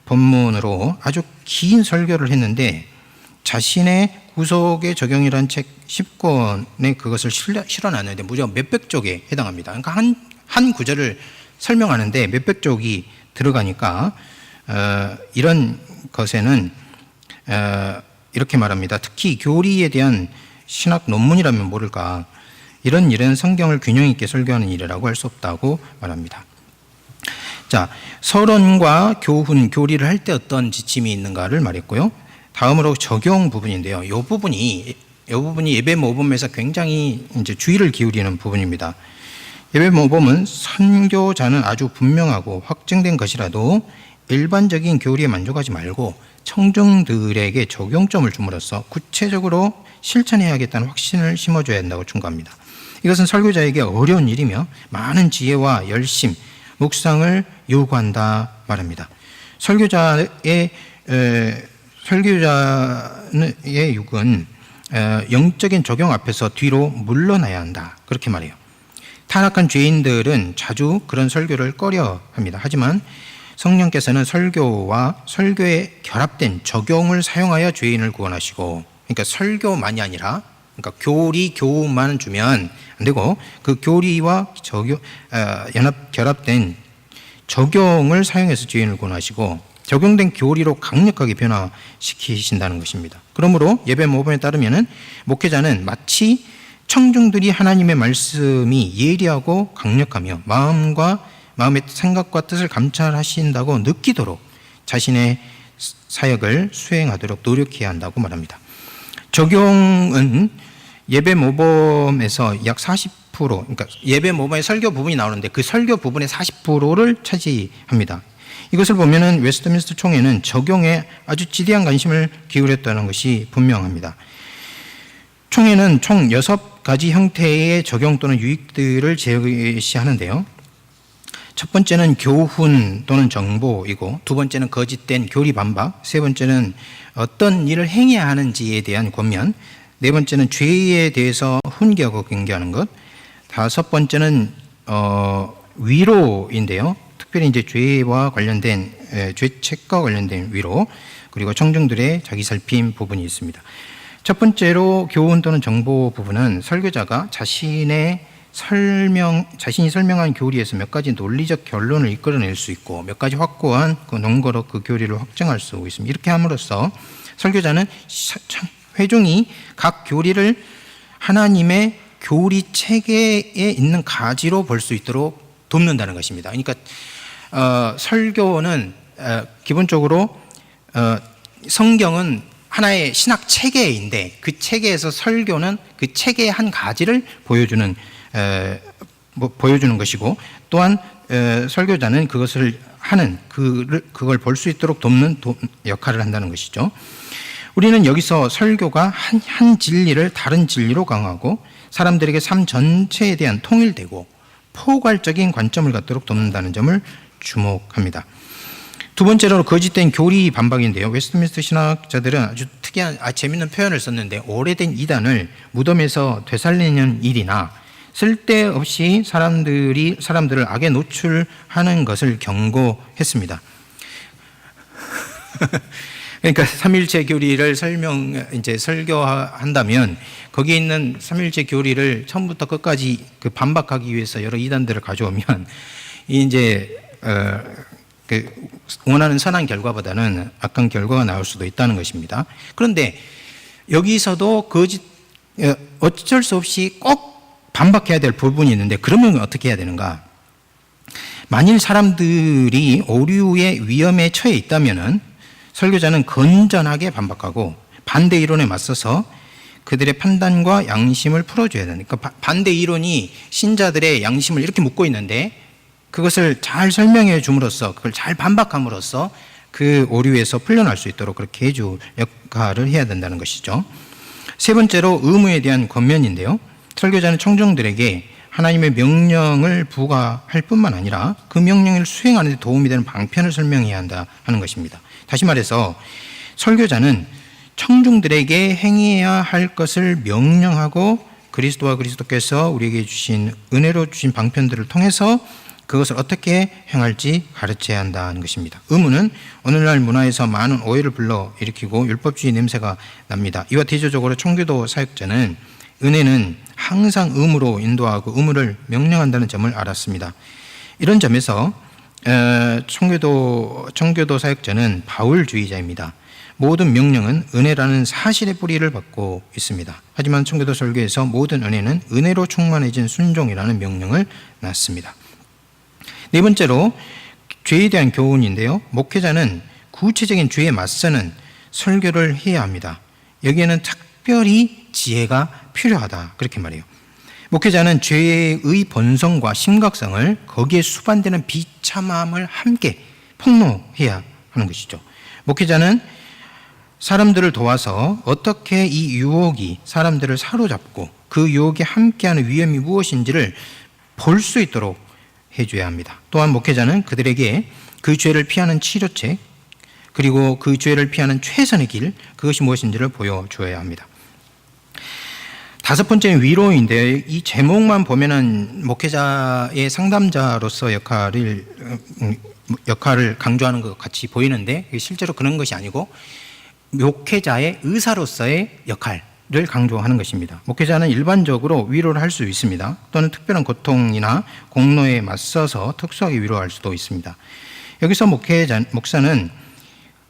본문으로 아주 긴 설교를 했는데 자신의 구속의 적용이라는 책 10권에 그것을 실어놨는데 무려 몇백 쪽에 해당합니다. 그러니까 한 구절을 설명하는데 몇백 쪽이 들어가니까 이런 것에는 이렇게 말합니다. 특히 교리에 대한 신학 논문이라면 모를까, 이런 일은 성경을 균형 있게 설교하는 일이라고 할 수 없다고 말합니다. 자, 서론과 교훈, 교리를 할 때 어떤 지침이 있는가를 말했고요. 다음으로 적용 부분인데요. 이 부분이 예배 모범에서 굉장히 이제 주의를 기울이는 부분입니다. 예배 모범은 선교자는 아주 분명하고 확정된 것이라도 일반적인 교리에 만족하지 말고 청중들에게 적용점을 줌으로써 구체적으로 실천해야겠다는 확신을 심어줘야 한다고 충고합니다. 이것은 설교자에게 어려운 일이며 많은 지혜와 열심, 묵상을 요구한다 말합니다. 설교자의 육은 영적인 적용 앞에서 뒤로 물러나야 한다, 그렇게 말해요. 타락한 죄인들은 자주 그런 설교를 꺼려합니다. 하지만 성령께서는 설교와 설교에 결합된 적용을 사용하여 죄인을 구원하시고, 그러니까 설교만이 아니라, 그러니까 교훈만 주면 안 되고 그 교리와 결합된 적용을 사용해서 죄인을 구원하시고 적용된 교리로 강력하게 변화시키신다는 것입니다. 그러므로 예배 모범에 따르면은 목회자는 마치 청중들이 하나님의 말씀이 예리하고 강력하며 마음의 생각과 뜻을 감찰하신다고 느끼도록 자신의 사역을 수행하도록 노력해야 한다고 말합니다. 적용은 예배 모범에서 약 40%, 그러니까 예배 모범의 설교 부분이 나오는데 그 설교 부분의 40%를 차지합니다. 이것을 보면은 웨스트민스터 총회는 적용에 아주 지대한 관심을 기울였다는 것이 분명합니다. 총회는 총 6가지 형태의 적용 또는 유익들을 제시하는데요. 첫 번째는 교훈 또는 정보이고, 두 번째는 거짓된 교리 반박, 세 번째는 어떤 일을 행해야 하는지에 대한 권면, 네 번째는 죄에 대해서 훈계하고 경계하는 것, 다섯 번째는 위로인데요. 특별히 이제 죄와 관련된 죄책과 관련된 위로, 그리고 청중들의 자기 살핌 부분이 있습니다. 첫 번째로 교훈 또는 정보 부분은 설교자가 자신이 설명한 교리에서 몇 가지 논리적 결론을 이끌어낼 수 있고 몇 가지 확고한 그 논거로 그 교리를 확정할 수 있습니다. 이렇게 함으로써 설교자는 회중이 각 교리를 하나님의 교리 체계에 있는 가지로 볼 수 있도록 돕는다는 것입니다. 그러니까 설교는 기본적으로 성경은 하나의 신학 체계인데 그 체계에서 설교는 그 체계의 한 가지를 보여주는 것이고, 또한 설교자는 그것을 하는 그걸 볼 수 있도록 돕는 역할을 한다는 것이죠. 우리는 여기서 설교가 한 진리를 다른 진리로 강화하고 사람들에게 삶 전체에 대한 통일되고 포괄적인 관점을 갖도록 돕는다는 점을 주목합니다. 두 번째로 거짓된 교리 반박인데요. 웨스트민스터 신학자들은 아주 특이한 재미있는 표현을 썼는데, 오래된 이단을 무덤에서 되살리는 일이나 쓸데없이 사람들을 악에 노출하는 것을 경고했습니다. 그러니까 삼일체 교리를 설교한다면 거기에 있는 삼일체 교리를 처음부터 끝까지 그 반박하기 위해서 여러 이단들을 가져오면 이제 원하는 선한 결과보다는 악한 결과가 나올 수도 있다는 것입니다. 그런데 여기서도 어쩔 수 없이 꼭 반박해야 될 부분이 있는데, 그러면 어떻게 해야 되는가? 만일 사람들이 오류의 위험에 처해 있다면은 설교자는 건전하게 반박하고 반대 이론에 맞서서 그들의 판단과 양심을 풀어줘야 되니까 반대 이론이 신자들의 양심을 이렇게 묶고 있는데 그것을 잘 설명해 줌으로써 그걸 잘 반박함으로써 그 오류에서 풀려날 수 있도록 그렇게 해줄 역할을 해야 된다는 것이죠. 세 번째로 의무에 대한 권면인데요. 설교자는 청중들에게 하나님의 명령을 부과할 뿐만 아니라 그 명령을 수행하는 데 도움이 되는 방편을 설명해야 한다 하는 것입니다. 다시 말해서 설교자는 청중들에게 행해야 할 것을 명령하고 그리스도와 그리스도께서 우리에게 주신 은혜로 주신 방편들을 통해서 그것을 어떻게 행할지 가르쳐야 한다는 것입니다. 의무는 오늘날 문화에서 많은 오해를 불러일으키고 율법주의 냄새가 납니다. 이와 대조적으로 청교도 사역자는 은혜는 항상 의무로 인도하고 의무를 명령한다는 점을 알았습니다. 이런 점에서 청교도 사역자는 바울주의자입니다. 모든 명령은 은혜라는 사실의 뿌리를 받고 있습니다. 하지만 청교도 설교에서 모든 은혜는 은혜로 충만해진 순종이라는 명령을 놨습니다. 네 번째로 죄에 대한 교훈인데요. 목회자는 구체적인 죄에 맞서는 설교를 해야 합니다. 여기에는 특별히 지혜가 필요하다 그렇게 말해요. 목회자는 죄의 본성과 심각성을 거기에 수반되는 비참함을 함께 폭로해야 하는 것이죠. 목회자는 사람들을 도와서 어떻게 이 유혹이 사람들을 사로잡고 그 유혹에 함께하는 위험이 무엇인지를 볼 수 있도록 해줘야 합니다. 또한 목회자는 그들에게 그 죄를 피하는 치료책 그리고 그 죄를 피하는 최선의 길 그것이 무엇인지를 보여줘야 합니다. 다섯 번째는 위로인데 이 제목만 보면은 목회자의 상담자로서 역할을 강조하는 것 같이 보이는데 실제로 그런 것이 아니고 목회자의 의사로서의 역할을 강조하는 것입니다. 목회자는 일반적으로 위로를 할 수 있습니다. 또는 특별한 고통이나 공로에 맞서서 특수하게 위로할 수도 있습니다. 여기서 목사는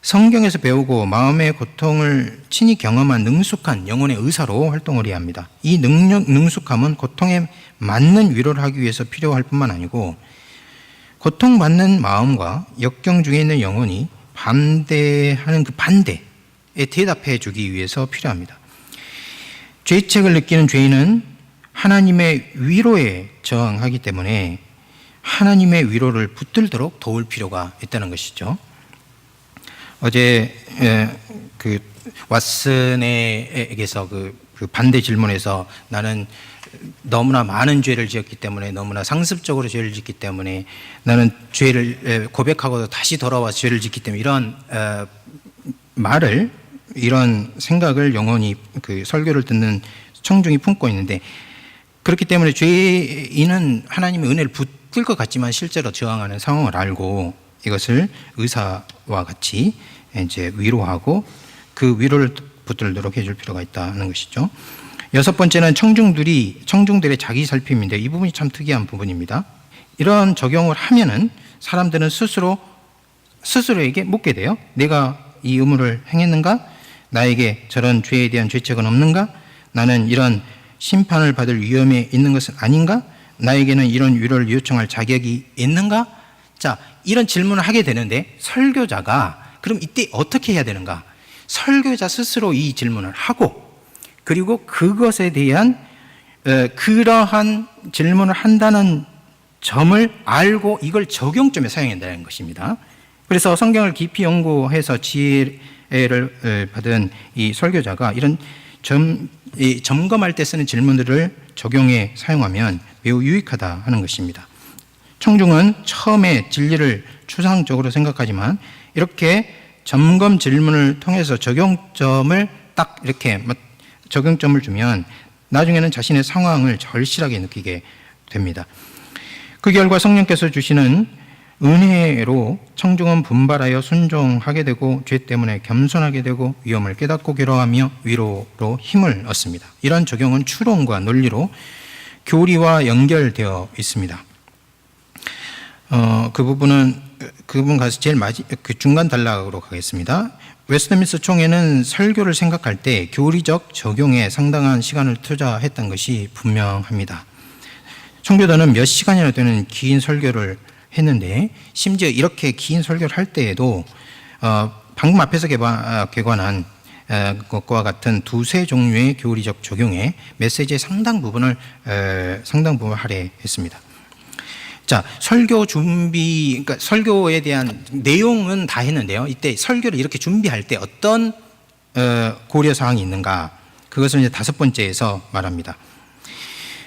성경에서 배우고 마음의 고통을 친히 경험한 능숙한 영혼의 의사로 활동을 해야 합니다. 이 능숙함은 고통에 맞는 위로를 하기 위해서 필요할 뿐만 아니고 고통받는 마음과 역경 중에 있는 영혼이 반대하는 그 반대에 대답해 주기 위해서 필요합니다. 죄책을 느끼는 죄인은 하나님의 위로에 저항하기 때문에 하나님의 위로를 붙들도록 도울 필요가 있다는 것이죠. 어제 그 왓슨에게서 그 반대 질문에서 나는 너무나 많은 죄를 지었기 때문에 너무나 상습적으로 죄를 짓기 때문에 나는 죄를 고백하고도 다시 돌아와서 죄를 짓기 때문에 이런 말을 이런 생각을 영원히 그 설교를 듣는 청중이 품고 있는데 그렇기 때문에 죄인은 하나님의 은혜를 붙들 것 같지만 실제로 저항하는 상황을 알고 이것을 의사와 같이 이제 위로하고 그 위로를 붙들도록 해줄 필요가 있다는 것이죠. 여섯 번째는 청중들의 자기 살핌인데 이 부분이 참 특이한 부분입니다. 이런 적용을 하면은 사람들은 스스로에게 묻게 돼요. 내가 이 의무를 행했는가? 나에게 저런 죄에 대한 죄책은 없는가? 나는 이런 심판을 받을 위험에 있는 것은 아닌가? 나에게는 이런 위로를 요청할 자격이 있는가? 자, 이런 질문을 하게 되는데 설교자가 그럼 이때 어떻게 해야 되는가? 설교자 스스로 이 질문을 하고 그리고 그것에 대한 그러한 질문을 한다는 점을 알고 이걸 적용점에 사용해야 된다는 것입니다. 그래서 성경을 깊이 연구해서 지혜를 받은 이 설교자가 이런 점검할 때 쓰는 질문들을 적용해 사용하면 매우 유익하다 하는 것입니다. 청중은 처음에 진리를 추상적으로 생각하지만 이렇게 점검 질문을 통해서 적용점을 딱 이렇게 적용점을 주면 나중에는 자신의 상황을 절실하게 느끼게 됩니다. 그 결과 성령께서 주시는 은혜로 청중은 분발하여 순종하게 되고 죄 때문에 겸손하게 되고 위험을 깨닫고 괴로워하며 위로로 힘을 얻습니다. 이런 적용은 추론과 논리로 교리와 연결되어 있습니다. 그 부분 가서 제일 그 중간 단락으로 가겠습니다. 웨스트민스터 총회는 설교를 생각할 때 교리적 적용에 상당한 시간을 투자했던 것이 분명합니다. 청교도는 몇 시간이나 되는 긴 설교를 했는데 심지어 이렇게 긴 설교를 할 때에도 방금 앞에서 개관한 것과 같은 두세 종류의 교리적 적용에 메시지의 상당 부분을 할애했습니다. 자, 설교 준비, 그러니까 설교에 대한 내용은 다 했는데요. 이때 설교를 이렇게 준비할 때 어떤 고려 사항이 있는가? 그것을 이제 5번째에서 말합니다.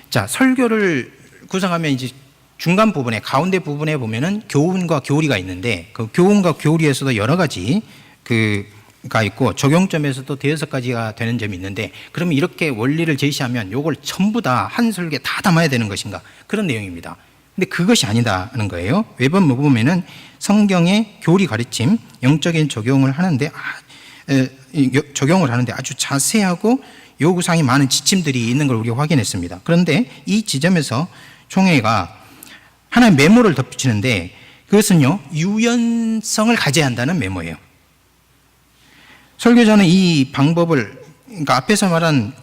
자, 설교를 구성하면 이제 중간 부분에, 가운데 부분에 보면은 교훈과 교리가 있는데 그 교훈과 교리에서도 여러 가지 가 있고 적용점에서도 5가지가 되는 점이 있는데, 그러면 이렇게 원리를 제시하면 요걸 전부 다 한 설교에 다 담아야 되는 것인가? 그런 내용입니다. 근데 그것이 아니다는 거예요. 외번 보면은 성경의 교리 가르침, 영적인 적용을 하는데 아주 자세하고 요구사항이 많은 지침들이 있는 걸 우리가 확인했습니다. 그런데 이 지점에서 총회가 하나의 메모를 덧붙이는데 그것은요, 유연성을 가져야 한다는 메모예요. 설교자는 이 방법을, 그러니까 앞에서 말한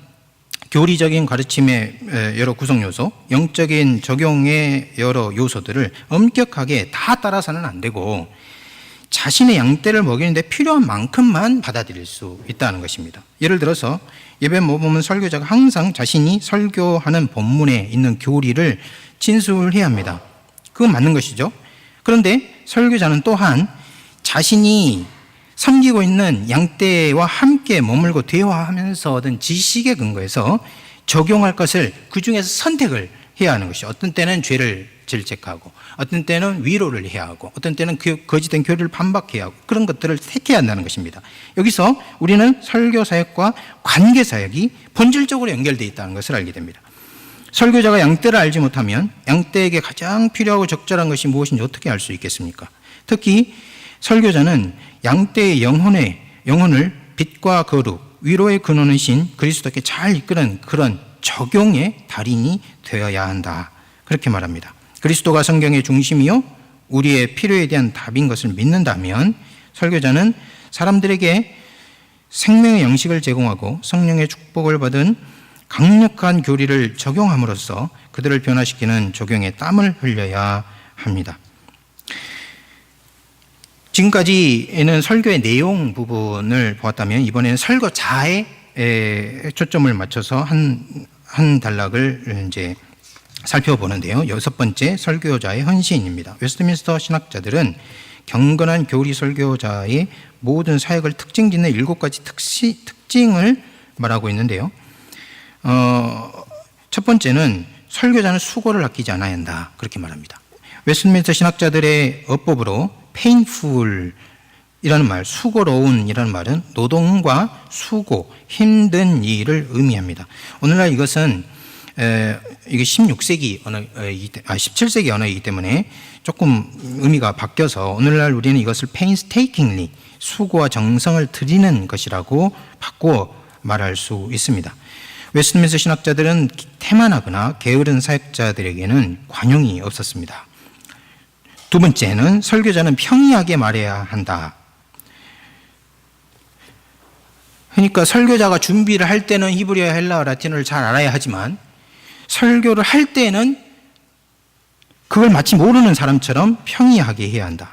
교리적인 가르침의 여러 구성 요소, 영적인 적용의 여러 요소들을 엄격하게 다 따라서는 안 되고 자신의 양떼를 먹이는데 필요한 만큼만 받아들일 수 있다는 것입니다. 예를 들어서 예배 모범은 설교자가 항상 자신이 설교하는 본문에 있는 교리를 진술해야 합니다. 그건 맞는 것이죠. 그런데 설교자는 또한 자신이 섬기고 있는 양떼와 함께 머물고 대화하면서 얻은 지식에 근거해서 적용할 것을 그 중에서 선택을 해야 하는 것이죠. 어떤 때는 죄를 질책하고, 어떤 때는 위로를 해야 하고, 어떤 때는 거짓된 교리를 반박해야 하고, 그런 것들을 택해야 한다는 것입니다. 여기서 우리는 설교 사역과 관계 사역이 본질적으로 연결되어 있다는 것을 알게 됩니다. 설교자가 양떼를 알지 못하면 양떼에게 가장 필요하고 적절한 것이 무엇인지 어떻게 알 수 있겠습니까? 특히 설교자는 양떼의 영혼을 빛과 거룩, 위로의 근원이신 그리스도께 잘 이끄는 그런 적용의 달인이 되어야 한다. 그렇게 말합니다. 그리스도가 성경의 중심이요 우리의 필요에 대한 답인 것을 믿는다면 설교자는 사람들에게 생명의 양식을 제공하고 성령의 축복을 받은 강력한 교리를 적용함으로써 그들을 변화시키는 적용에 땀을 흘려야 합니다. 지금까지는 설교의 내용 부분을 보았다면 이번에는 설교자에 초점을 맞춰서 한 단락을 이제 살펴보는데요. 6번째, 설교자의 헌신입니다. 웨스트민스터 신학자들은 경건한 교리 설교자의 모든 사역을 특징짓는 7가지 특징을 말하고 있는데요. 첫 번째는 설교자는 수고를 아끼지 않아야 한다. 그렇게 말합니다. 웨스트민스터 신학자들의 어법으로 painful 이라는 말, 수고로운이라는 말은 노동과 수고, 힘든 일을 의미합니다. 오늘날 이것은 이게 17세기 언어이기 때문에 조금 의미가 바뀌어서 오늘날 우리는 이것을 painstakingly, 수고와 정성을 들이는 것이라고 바꾸어 말할 수 있습니다. 웨스트민스터 신학자들은 태만하거나 게으른 사역자들에게는 관용이 없었습니다. 두 번째는 설교자는 평이하게 말해야 한다. 그러니까 설교자가 준비를 할 때는 히브리어, 헬라어, 라틴어를 잘 알아야 하지만 설교를 할 때는 그걸 마치 모르는 사람처럼 평이하게 해야 한다.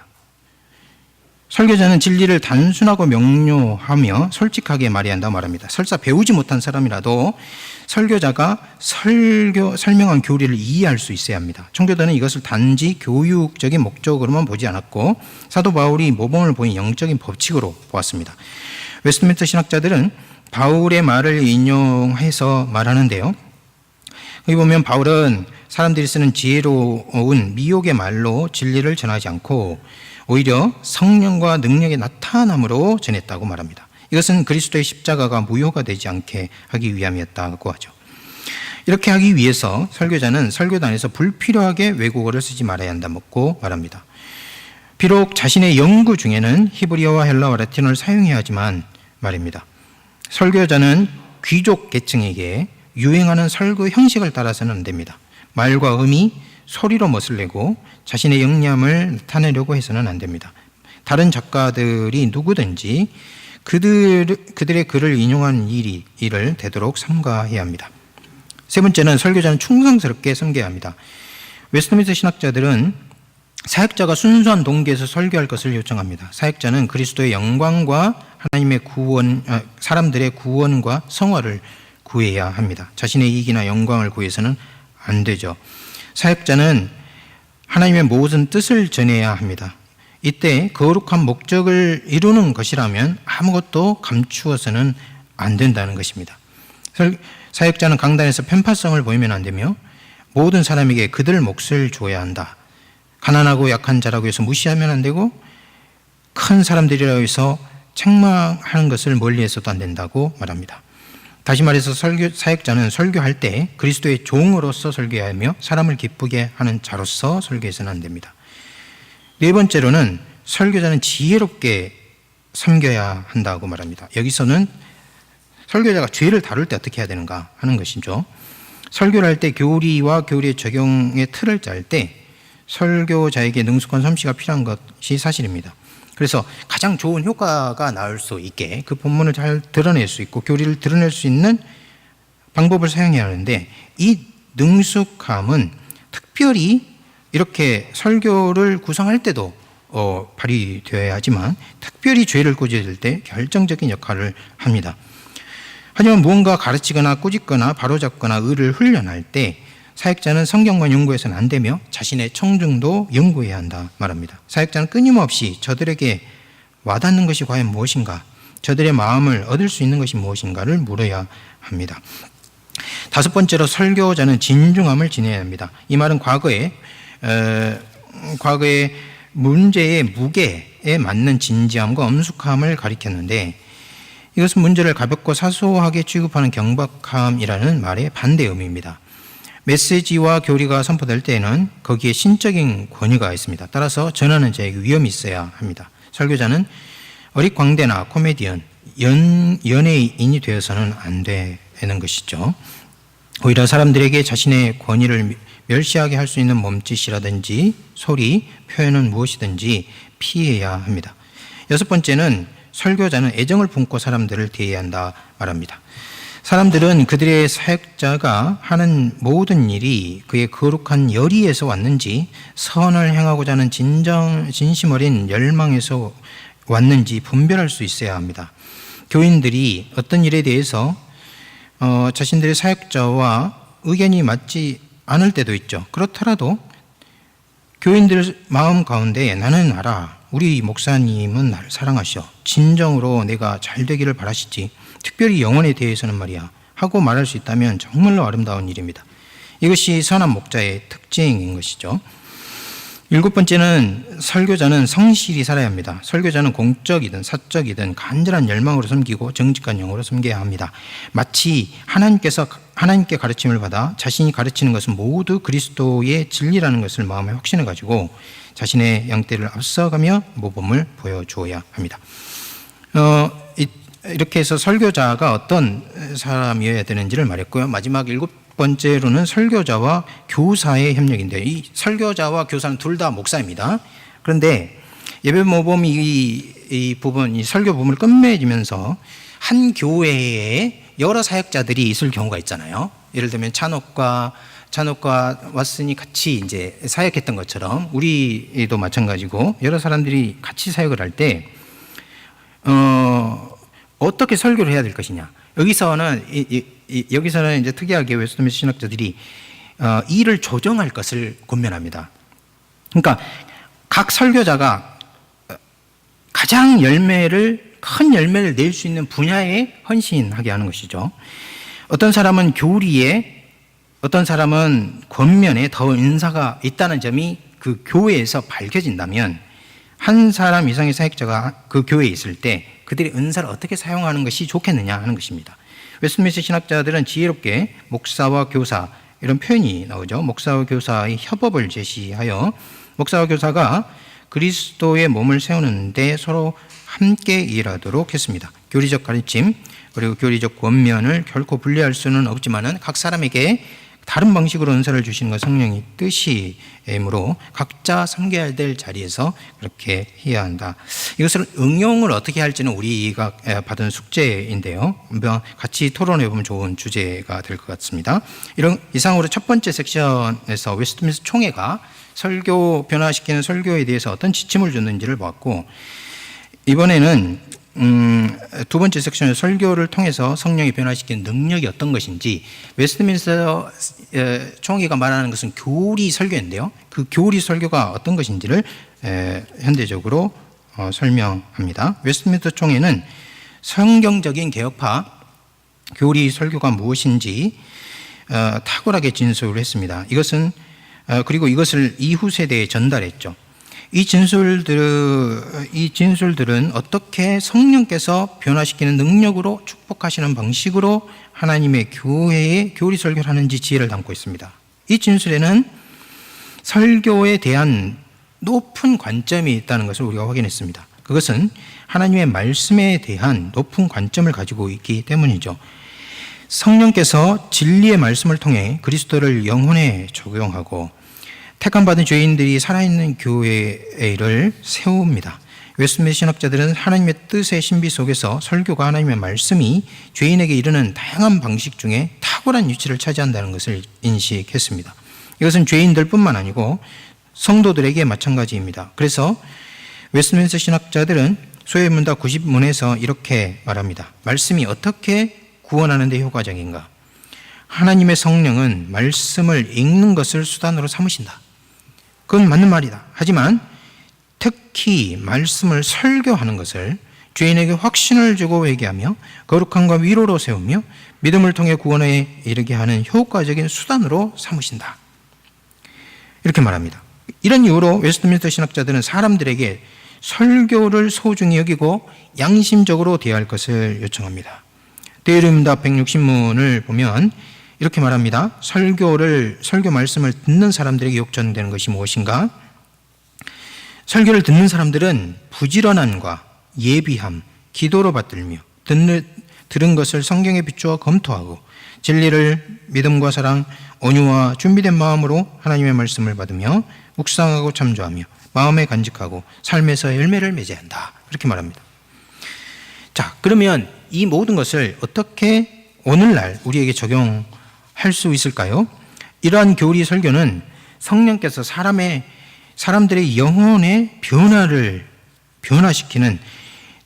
설교자는 진리를 단순하고 명료하며 솔직하게 말해야 한다고 말합니다. 설사 배우지 못한 사람이라도 설교자가 설명한 교리를 이해할 수 있어야 합니다. 청교도는 이것을 단지 교육적인 목적으로만 보지 않았고 사도 바울이 모범을 보인 영적인 법칙으로 보았습니다. 웨스트민스터 신학자들은 바울의 말을 인용해서 말하는데요. 여기 보면 바울은 사람들이 쓰는 지혜로운 미혹의 말로 진리를 전하지 않고 오히려 성령과 능력의 나타남으로 전했다고 말합니다. 이것은 그리스도의 십자가가 무효가 되지 않게 하기 위함이었다고 하죠. 이렇게 하기 위해서 설교자는 설교단에서 불필요하게 외국어를 쓰지 말아야 한다고 말합니다. 비록 자신의 연구 중에는 히브리어와 헬라어, 라틴어를 사용해야 하지만 말입니다. 설교자는 귀족 계층에게 유행하는 설교 형식을 따라서는 안 됩니다. 말과 음이 소리로 멋을 내고 자신의 영리함을 나타내려고 해서는 안 됩니다. 다른 작가들이 누구든지 그들의 글을 인용한 일을 되도록 삼가해야 합니다. 세 번째는 설교자는 충성스럽게 섬겨야 합니다. 웨스트민스터 신학자들은 사역자가 순수한 동기에서 설교할 것을 요청합니다. 사역자는 그리스도의 영광과 하나님의 구원, 사람들의 구원과 성화를 구해야 합니다. 자신의 이익이나 영광을 구해서는 안 되죠. 사역자는 하나님의 모든 뜻을 전해야 합니다. 이때 거룩한 목적을 이루는 것이라면 아무것도 감추어서는 안 된다는 것입니다. 사역자는 강단에서 편파성을 보이면 안 되며 모든 사람에게 그들 몫을 줘야 한다. 가난하고 약한 자라고 해서 무시하면 안 되고 큰 사람들이라고 해서 책망하는 것을 멀리해서도 안 된다고 말합니다. 다시 말해서 사역자는 설교할 때 그리스도의 종으로서 설교해야 하며 사람을 기쁘게 하는 자로서 설교해서는 안 됩니다. 네 번째로는 설교자는 지혜롭게 섬겨야 한다고 말합니다. 여기서는 설교자가 죄를 다룰 때 어떻게 해야 되는가 하는 것이죠. 설교를 할 때 교리와 교리의 적용의 틀을 짤 때 설교자에게 능숙한 솜씨가 필요한 것이 사실입니다. 그래서 가장 좋은 효과가 나올 수 있게 그 본문을 잘 드러낼 수 있고 교리를 드러낼 수 있는 방법을 사용해야 하는데 이 능숙함은 특별히 이렇게 설교를 구성할 때도 발휘되어야 하지만 특별히 죄를 꼬집을 때 결정적인 역할을 합니다. 하지만 무언가 가르치거나 꾸짖거나 바로잡거나 의를 훈련할 때 사역자는 성경만 연구해서는 안 되며 자신의 청중도 연구해야 한다 말합니다. 사역자는 끊임없이 저들에게 와닿는 것이 과연 무엇인가, 저들의 마음을 얻을 수 있는 것이 무엇인가를 물어야 합니다. 다섯 번째로 설교자는 진중함을 지녀야 합니다. 이 말은 과거에 문제의 무게에 맞는 진지함과 엄숙함을 가리켰는데 이것은 문제를 가볍고 사소하게 취급하는 경박함이라는 말의 반대 의미입니다. 메시지와 교리가 선포될 때에는 거기에 신적인 권위가 있습니다. 따라서 전하는 자에게 위험이 있어야 합니다. 설교자는 어릿광대나 코미디언, 연예인이 되어서는 안 되는 것이죠. 오히려 사람들에게 자신의 권위를 멸시하게 할 수 있는 몸짓이라든지 소리, 표현은 무엇이든지 피해야 합니다. 여섯 번째는 설교자는 애정을 품고 사람들을 대해야 한다 말합니다. 사람들은 그들의 사역자가 하는 모든 일이 그의 거룩한 열의에서 왔는지 선을 행하고자 하는 진심 어린 열망에서 왔는지 분별할 수 있어야 합니다. 교인들이 어떤 일에 대해서 자신들의 사역자와 의견이 맞지 않을 때도 있죠. 그렇더라도 교인들 마음 가운데 나는 알아. 우리 목사님은 나를 사랑하셔. 진정으로 내가 잘 되기를 바라시지. 특별히 영혼에 대해서는 말이야. 하고 말할 수 있다면 정말로 아름다운 일입니다. 이것이 선한 목자의 특징인 것이죠. 일곱 번째는 설교자는 성실히 살아야 합니다. 설교자는 공적이든 사적이든 간절한 열망으로 섬기고 정직한 영으로 섬겨야 합니다. 마치 하나님께 가르침을 받아 자신이 가르치는 것은 모두 그리스도의 진리라는 것을 마음에 확신해 가지고 자신의 양떼를 앞서가며 모범을 보여주어야 합니다. 이렇게 해서 설교자가 어떤 사람이어야 되는지를 말했고요. 마지막 일곱 번째로는 설교자와 교사의 협력인데요. 이 설교자와 교사는 둘 다 목사입니다. 그런데 예배 모범 이 부분, 이 설교 부분을 끝맺으면서 한 교회에 여러 사역자들이 있을 경우가 있잖아요. 예를 들면 찬옥과 왓슨이 같이 이제 사역했던 것처럼 우리도 마찬가지고 여러 사람들이 같이 사역을 할 때 어떻게 설교를 해야 될 것이냐. 여기서는 이제 특이하게 웨스트민스터 신학자들이 일을 조정할 것을 권면합니다. 그러니까 각 설교자가 가장 큰 열매를 낼 수 있는 분야에 헌신하게 하는 것이죠. 어떤 사람은 교리에, 어떤 사람은 권면에 더 은사가 있다는 점이 그 교회에서 밝혀진다면 한 사람 이상의 사역자가 그 교회에 있을 때 그들의 은사를 어떻게 사용하는 것이 좋겠느냐 하는 것입니다. 웨스트민스터 신학자들은 지혜롭게 목사와 교사, 이런 표현이 나오죠. 목사와 교사의 협업을 제시하여 목사와 교사가 그리스도의 몸을 세우는데 서로 함께 일하도록 했습니다. 교리적 가르침 그리고 교리적 권면을 결코 분리할 수는 없지만은 각 사람에게 다른 방식으로 은사를 주시는 건 성령의 뜻이므로 각자 섬겨야 될 자리에서 그렇게 해야 한다. 이것을 응용을 어떻게 할지는 우리가 받은 숙제인데요. 한번 같이 토론해 보면 좋은 주제가 될 것 같습니다. 이상으로 첫 번째 섹션에서 웨스트민스터 총회가 설교 변화시키는 설교에 대해서 어떤 지침을 줬는지를 보았고, 이번에는 두 번째 섹션의 설교를 통해서 성령이 변화시키는 능력이 어떤 것인지, 웨스트민스터 총회가 말하는 것은 교리 설교인데요. 그 교리 설교가 어떤 것인지를 현대적으로 설명합니다. 웨스트민스터 총회는 성경적인 개혁파 교리 설교가 무엇인지 탁월하게 진술을 했습니다. 그리고 이것을 이후 세대에 전달했죠. 이 진술들은 어떻게 성령께서 변화시키는 능력으로 축복하시는 방식으로 하나님의 교회에 교리 설교를 하는지 지혜를 담고 있습니다. 이 진술에는 설교에 대한 높은 관점이 있다는 것을 우리가 확인했습니다. 그것은 하나님의 말씀에 대한 높은 관점을 가지고 있기 때문이죠. 성령께서 진리의 말씀을 통해 그리스도를 영혼에 적용하고 택함받은 죄인들이 살아있는 교회를 세웁니다. 웨스트민스터 신학자들은 하나님의 뜻의 신비 속에서 설교가 하나님의 말씀이 죄인에게 이르는 다양한 방식 중에 탁월한 위치를 차지한다는 것을 인식했습니다. 이것은 죄인들뿐만 아니고 성도들에게 마찬가지입니다. 그래서 웨스트민스터 신학자들은 소외문답 90문에서 이렇게 말합니다. 말씀이 어떻게 구원하는 데 효과적인가? 하나님의 성령은 말씀을 읽는 것을 수단으로 삼으신다. 그건 맞는 말이다. 하지만 특히 말씀을 설교하는 것을 죄인에게 확신을 주고 회개하며 거룩함과 위로로 세우며 믿음을 통해 구원에 이르게 하는 효과적인 수단으로 삼으신다. 이렇게 말합니다. 이런 이유로 웨스트민스터 신학자들은 사람들에게 설교를 소중히 여기고 양심적으로 대할 것을 요청합니다. 대의문답 160문을 보면 이렇게 말합니다. 설교 말씀을 듣는 사람들에게 요청되는 것이 무엇인가? 설교를 듣는 사람들은 부지런함과 예비함, 기도로 받들며 들은 것을 성경에 비추어 검토하고 진리를 믿음과 사랑, 온유와 준비된 마음으로 하나님의 말씀을 받으며 묵상하고 참조하며 마음에 간직하고 삶에서 열매를 맺어야 한다. 이렇게 말합니다. 자, 그러면 이 모든 것을 어떻게 오늘날 우리에게 적용할 수 있을까요? 이러한 교리 설교는 성령께서 사람들의 영혼의 변화시키는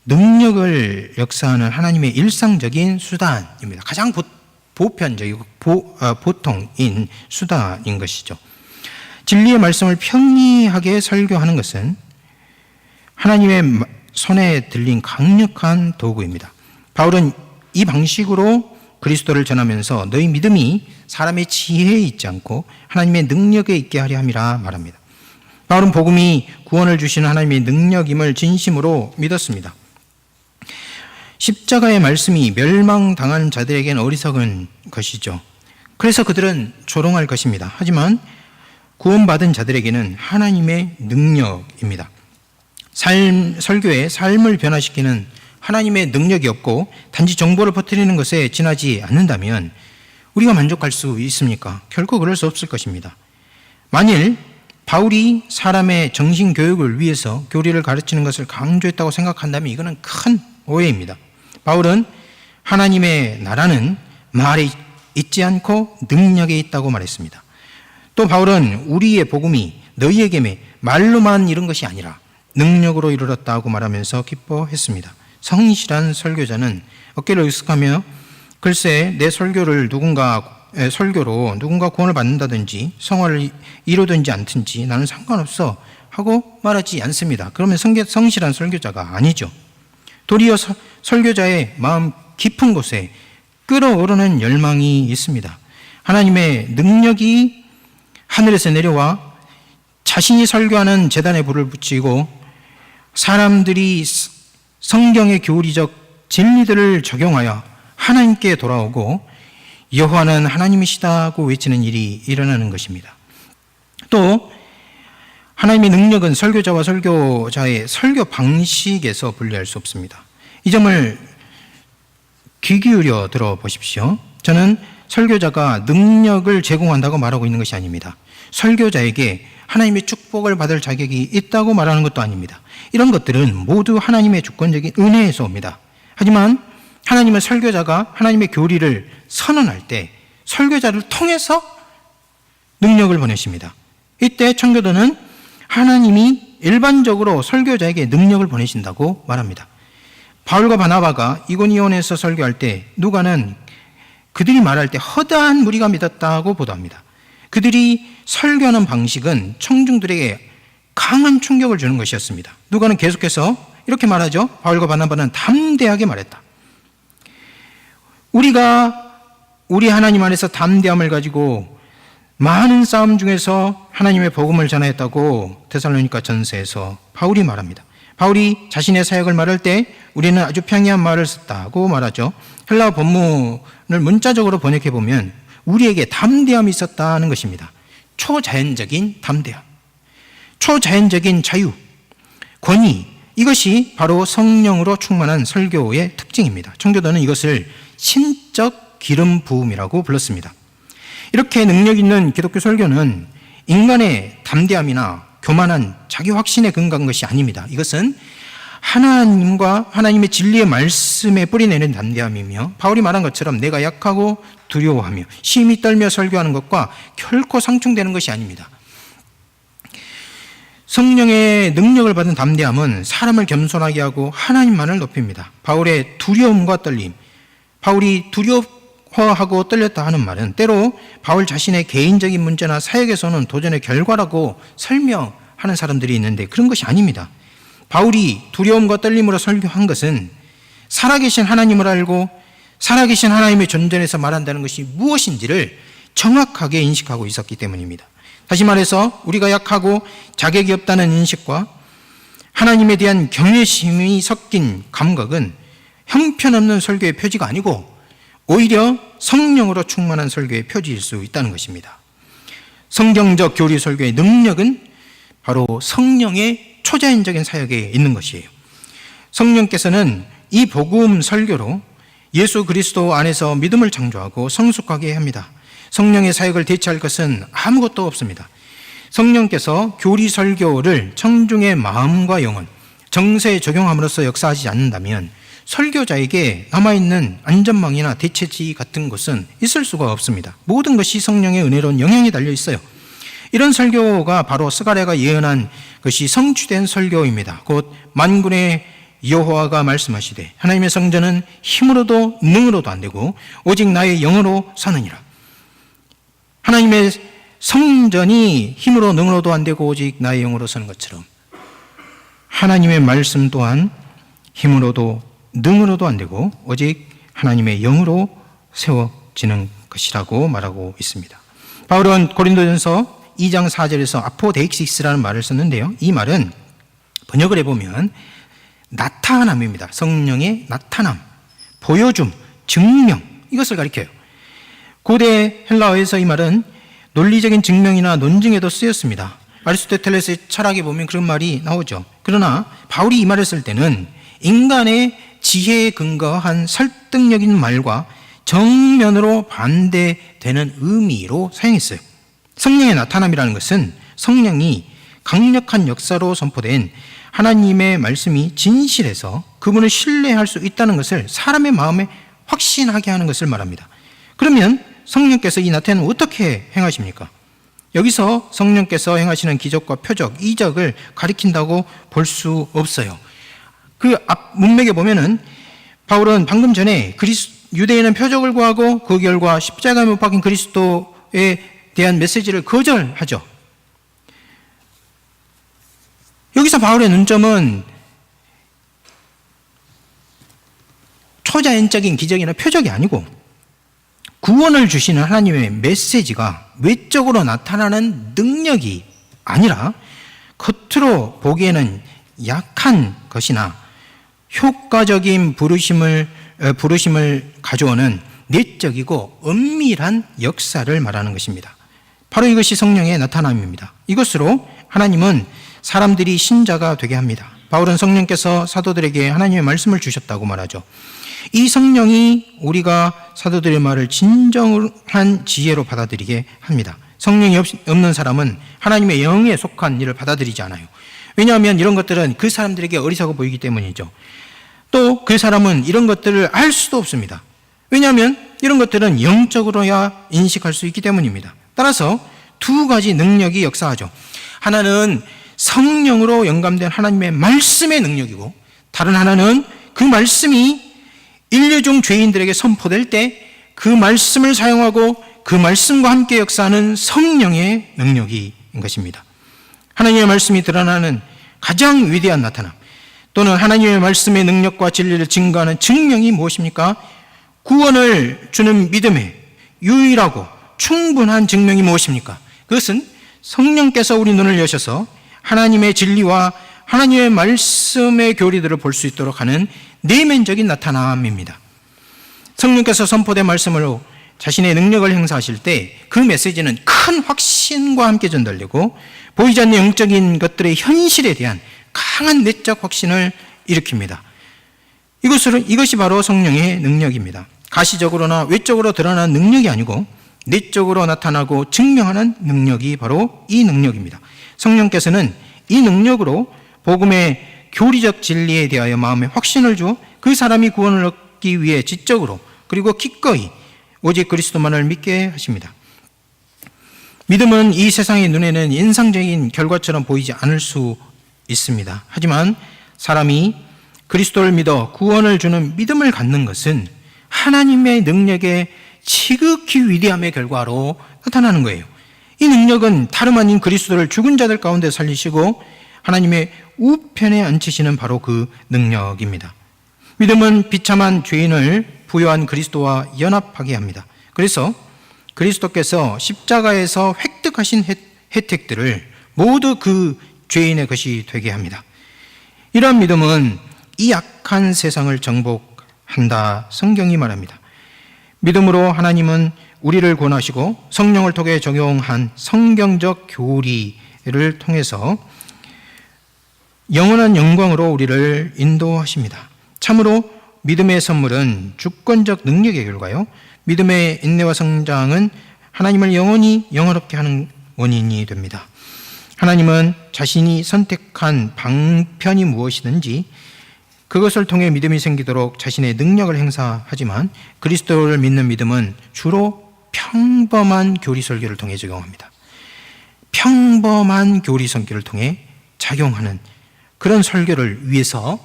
능력을 역사하는 하나님의 일상적인 수단입니다. 가장 보편적이고 보통인 수단인 것이죠. 진리의 말씀을 편리하게 설교하는 것은 하나님의 손에 들린 강력한 도구입니다. 바울은 이 방식으로 그리스도를 전하면서 너희 믿음이 사람의 지혜에 있지 않고 하나님의 능력에 있게 하려 함이라 말합니다. 바울은 복음이 구원을 주시는 하나님의 능력임을 진심으로 믿었습니다. 십자가의 말씀이 멸망당한 자들에겐 어리석은 것이죠. 그래서 그들은 조롱할 것입니다. 하지만 구원받은 자들에게는 하나님의 능력입니다. 설교에 삶을 변화시키는 하나님의 능력이 없고 단지 정보를 퍼뜨리는 것에 지나지 않는다면 우리가 만족할 수 있습니까? 결코 그럴 수 없을 것입니다. 만일 바울이 사람의 정신교육을 위해서 교리를 가르치는 것을 강조했다고 생각한다면 이거는 큰 오해입니다. 바울은 하나님의 나라는 말에 있지 않고 능력에 있다고 말했습니다. 또 바울은 우리의 복음이 너희에게 말로만 이룬 것이 아니라 능력으로 이르렀다고 말하면서 기뻐했습니다. 성실한 설교자는 어깨를 으쓱하며 글쎄 내 설교로 누군가 구원을 받는다든지 성화를 이루든지 않든지 나는 상관없어 하고 말하지 않습니다. 그러면 성실한 설교자가 아니죠. 도리어 설교자의 마음 깊은 곳에 끓어오르는 열망이 있습니다. 하나님의 능력이 하늘에서 내려와 자신이 설교하는 제단에 불을 붙이고 사람들이 성경의 교리적 진리들을 적용하여 하나님께 돌아오고 여호와는 하나님이시다고 외치는 일이 일어나는 것입니다. 또 하나님의 능력은 설교자와 설교자의 설교 방식에서 분리할 수 없습니다. 이 점을 귀 기울여 들어보십시오. 저는 설교자가 능력을 제공한다고 말하고 있는 것이 아닙니다. 설교자에게 하나님의 축복을 받을 자격이 있다고 말하는 것도 아닙니다. 이런 것들은 모두 하나님의 주권적인 은혜에서 옵니다. 하지만 하나님은 설교자가 하나님의 교리를 선언할 때 설교자를 통해서 능력을 보내십니다. 이때 청교도는 하나님이 일반적으로 설교자에게 능력을 보내신다고 말합니다. 바울과 바나바가 이고니온에서 설교할 때 누가는 그들이 말할 때 허다한 무리가 믿었다고 보도합니다. 그들이 설교하는 방식은 청중들에게 강한 충격을 주는 것이었습니다. 누가는 계속해서 이렇게 말하죠. 바울과 바나바는 담대하게 말했다. 우리가 우리 하나님 안에서 담대함을 가지고 많은 싸움 중에서 하나님의 복음을 전하였다고 데살로니가 전서에서 바울이 말합니다. 바울이 자신의 사역을 말할 때 우리는 아주 평이한 말을 썼다고 말하죠. 헬라어 본문을 문자적으로 번역해 보면 우리에게 담대함이 있었다는 것입니다. 초자연적인 담대함, 초자연적인 자유, 권위, 이것이 바로 성령으로 충만한 설교의 특징입니다. 청교도는 이것을 신적 기름 부음이라고 불렀습니다. 이렇게 능력 있는 기독교 설교는 인간의 담대함이나 교만한 자기 확신에 근거한 것이 아닙니다. 이것은 하나님과 하나님의 진리의 말씀에 뿌리내는 담대함이며 바울이 말한 것처럼 내가 약하고 두려워하며 심히 떨며 설교하는 것과 결코 상충되는 것이 아닙니다. 성령의 능력을 받은 담대함은 사람을 겸손하게 하고 하나님만을 높입니다. 바울의 두려움과 떨림, 바울이 두려워하고 떨렸다 하는 말은 때로 바울 자신의 개인적인 문제나 사역에서는 도전의 결과라고 설명하는 사람들이 있는데 그런 것이 아닙니다. 바울이 두려움과 떨림으로 설교한 것은 살아계신 하나님을 알고 살아계신 하나님의 존재에서 말한다는 것이 무엇인지를 정확하게 인식하고 있었기 때문입니다. 다시 말해서 우리가 약하고 자격이 없다는 인식과 하나님에 대한 경외심이 섞인 감각은 형편없는 설교의 표지가 아니고 오히려 성령으로 충만한 설교의 표지일 수 있다는 것입니다. 성경적 교리 설교의 능력은 바로 성령의 초자연적인 사역에 있는 것이에요. 성령께서는 이 복음 설교로 예수 그리스도 안에서 믿음을 창조하고 성숙하게 합니다. 성령의 사역을 대체할 것은 아무것도 없습니다. 성령께서 교리 설교를 청중의 마음과 영혼, 정서에 적용함으로써 역사하지 않는다면 설교자에게 남아있는 안전망이나 대체지 같은 것은 있을 수가 없습니다. 모든 것이 성령의 은혜로운 영향이 달려 있어요. 이런 설교가 바로 스가랴가 예언한 것이 성취된 설교입니다. 곧 만군의 여호와가 말씀하시되 하나님의 성전은 힘으로도 능으로도 안 되고 오직 나의 영으로 사느니라. 하나님의 성전이 힘으로 능으로도 안 되고 오직 나의 영으로 서는 것처럼 하나님의 말씀 또한 힘으로도 능으로도 안 되고 오직 하나님의 영으로 세워지는 것이라고 말하고 있습니다. 바울은 고린도전서 2장 4절에서 아포데익시스라는 말을 썼는데요. 이 말은 번역을 해보면 나타남입니다. 성령의 나타남, 보여줌, 증명, 이것을 가리켜요. 고대 헬라어에서 이 말은 논리적인 증명이나 논증에도 쓰였습니다. 아리스토텔레스의 철학에 보면 그런 말이 나오죠. 그러나 바울이 이 말을 쓸 때는 인간의 지혜에 근거한 설득력인 말과 정면으로 반대되는 의미로 사용했어요. 성령의 나타남이라는 것은 성령이 강력한 역사로 선포된 하나님의 말씀이 진실해서 그분을 신뢰할 수 있다는 것을 사람의 마음에 확신하게 하는 것을 말합니다. 그러면 성령께서 이 나타남을 어떻게 행하십니까? 여기서 성령께서 행하시는 기적과 표적, 이적을 가리킨다고 볼 수 없어요. 그 앞 문맥에 보면은 바울은 방금 전에 유대인은 표적을 구하고 그 결과 십자가에 못 박힌 그리스도에 대한 메시지를 거절하죠. 여기서 바울의 논점은 초자연적인 기적이나 표적이 아니고 구원을 주시는 하나님의 메시지가 외적으로 나타나는 능력이 아니라 겉으로 보기에는 약한 것이나 효과적인 부르심을 가져오는 내적이고 은밀한 역사를 말하는 것입니다. 바로 이것이 성령의 나타남입니다. 이것으로 하나님은 사람들이 신자가 되게 합니다. 바울은 성령께서 사도들에게 하나님의 말씀을 주셨다고 말하죠. 이 성령이 우리가 사도들의 말을 진정한 지혜로 받아들이게 합니다. 성령이 없는 사람은 하나님의 영에 속한 일을 받아들이지 않아요. 왜냐하면 이런 것들은 그 사람들에게 어리석어 보이기 때문이죠. 또 그 사람은 이런 것들을 알 수도 없습니다. 왜냐하면 이런 것들은 영적으로야 인식할 수 있기 때문입니다. 따라서 두 가지 능력이 역사하죠. 하나는 성령으로 영감된 하나님의 말씀의 능력이고, 다른 하나는 그 말씀이 인류 중 죄인들에게 선포될 때 그 말씀을 사용하고 그 말씀과 함께 역사하는 성령의 능력인 것입니다. 하나님의 말씀이 드러나는 가장 위대한 나타남, 또는 하나님의 말씀의 능력과 진리를 증거하는 증명이 무엇입니까? 구원을 주는 믿음의 유일하고 충분한 증명이 무엇입니까? 그것은 성령께서 우리 눈을 여셔서 하나님의 진리와 하나님의 말씀의 교리들을 볼 수 있도록 하는 내면적인 나타남입니다. 성령께서 선포된 말씀으로 자신의 능력을 행사하실 때 그 메시지는 큰 확신과 함께 전달되고, 보이지 않는 영적인 것들의 현실에 대한 강한 내적 확신을 일으킵니다. 이것이 바로 성령의 능력입니다. 가시적으로나 외적으로 드러나는 능력이 아니고 내적으로 나타나고 증명하는 능력이 바로 이 능력입니다. 성령께서는 이 능력으로 복음의 교리적 진리에 대하여 마음에 확신을 주어 그 사람이 구원을 얻기 위해 지적으로 그리고 기꺼이 오직 그리스도만을 믿게 하십니다. 믿음은 이 세상의 눈에는 인상적인 결과처럼 보이지 않을 수 있습니다. 하지만 사람이 그리스도를 믿어 구원을 주는 믿음을 갖는 것은 하나님의 능력의 지극히 위대함의 결과로 나타나는 거예요. 이 능력은 다름 아닌 그리스도를 죽은 자들 가운데 살리시고 하나님의 우편에 앉히시는 바로 그 능력입니다. 믿음은 비참한 죄인을 부요한 그리스도와 연합하게 합니다. 그래서 그리스도께서 십자가에서 획득하신 혜택들을 모두 그 죄인의 것이 되게 합니다. 이러한 믿음은 이 악한 세상을 정복한다, 성경이 말합니다. 믿음으로 하나님은 우리를 구원하시고 성령을 통해 적용한 성경적 교리를 통해서 영원한 영광으로 우리를 인도하십니다. 참으로 믿음의 선물은 주권적 능력의 결과요, 믿음의 인내와 성장은 하나님을 영원히 영화롭게 하는 원인이 됩니다. 하나님은 자신이 선택한 방편이 무엇이든지 그것을 통해 믿음이 생기도록 자신의 능력을 행사하지만, 그리스도를 믿는 믿음은 주로 평범한 교리 설교를 통해 적용합니다. 평범한 교리 설교를 통해 작용하는 그런 설교를 위해서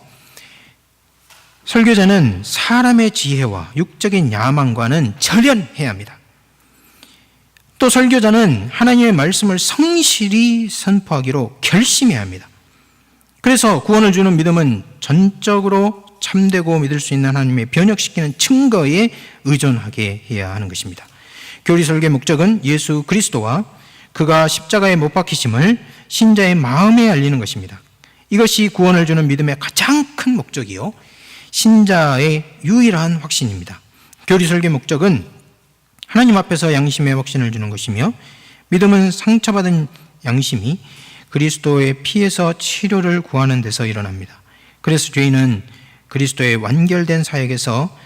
설교자는 사람의 지혜와 육적인 야망과는 절연해야 합니다. 또 설교자는 하나님의 말씀을 성실히 선포하기로 결심해야 합니다. 그래서 구원을 주는 믿음은 전적으로 참되고 믿을 수 있는 하나님의 변혁시키는 증거에 의존하게 해야 하는 것입니다. 교리 설교의 목적은 예수 그리스도와 그가 십자가에 못 박히심을 신자의 마음에 알리는 것입니다. 이것이 구원을 주는 믿음의 가장 큰 목적이요, 신자의 유일한 확신입니다. 교리 설교의 목적은 하나님 앞에서 양심의 확신을 주는 것이며, 믿음은 상처받은 양심이 그리스도의 피에서 치료를 구하는 데서 일어납니다. 그래서 죄인은 그리스도의 완결된 사역에서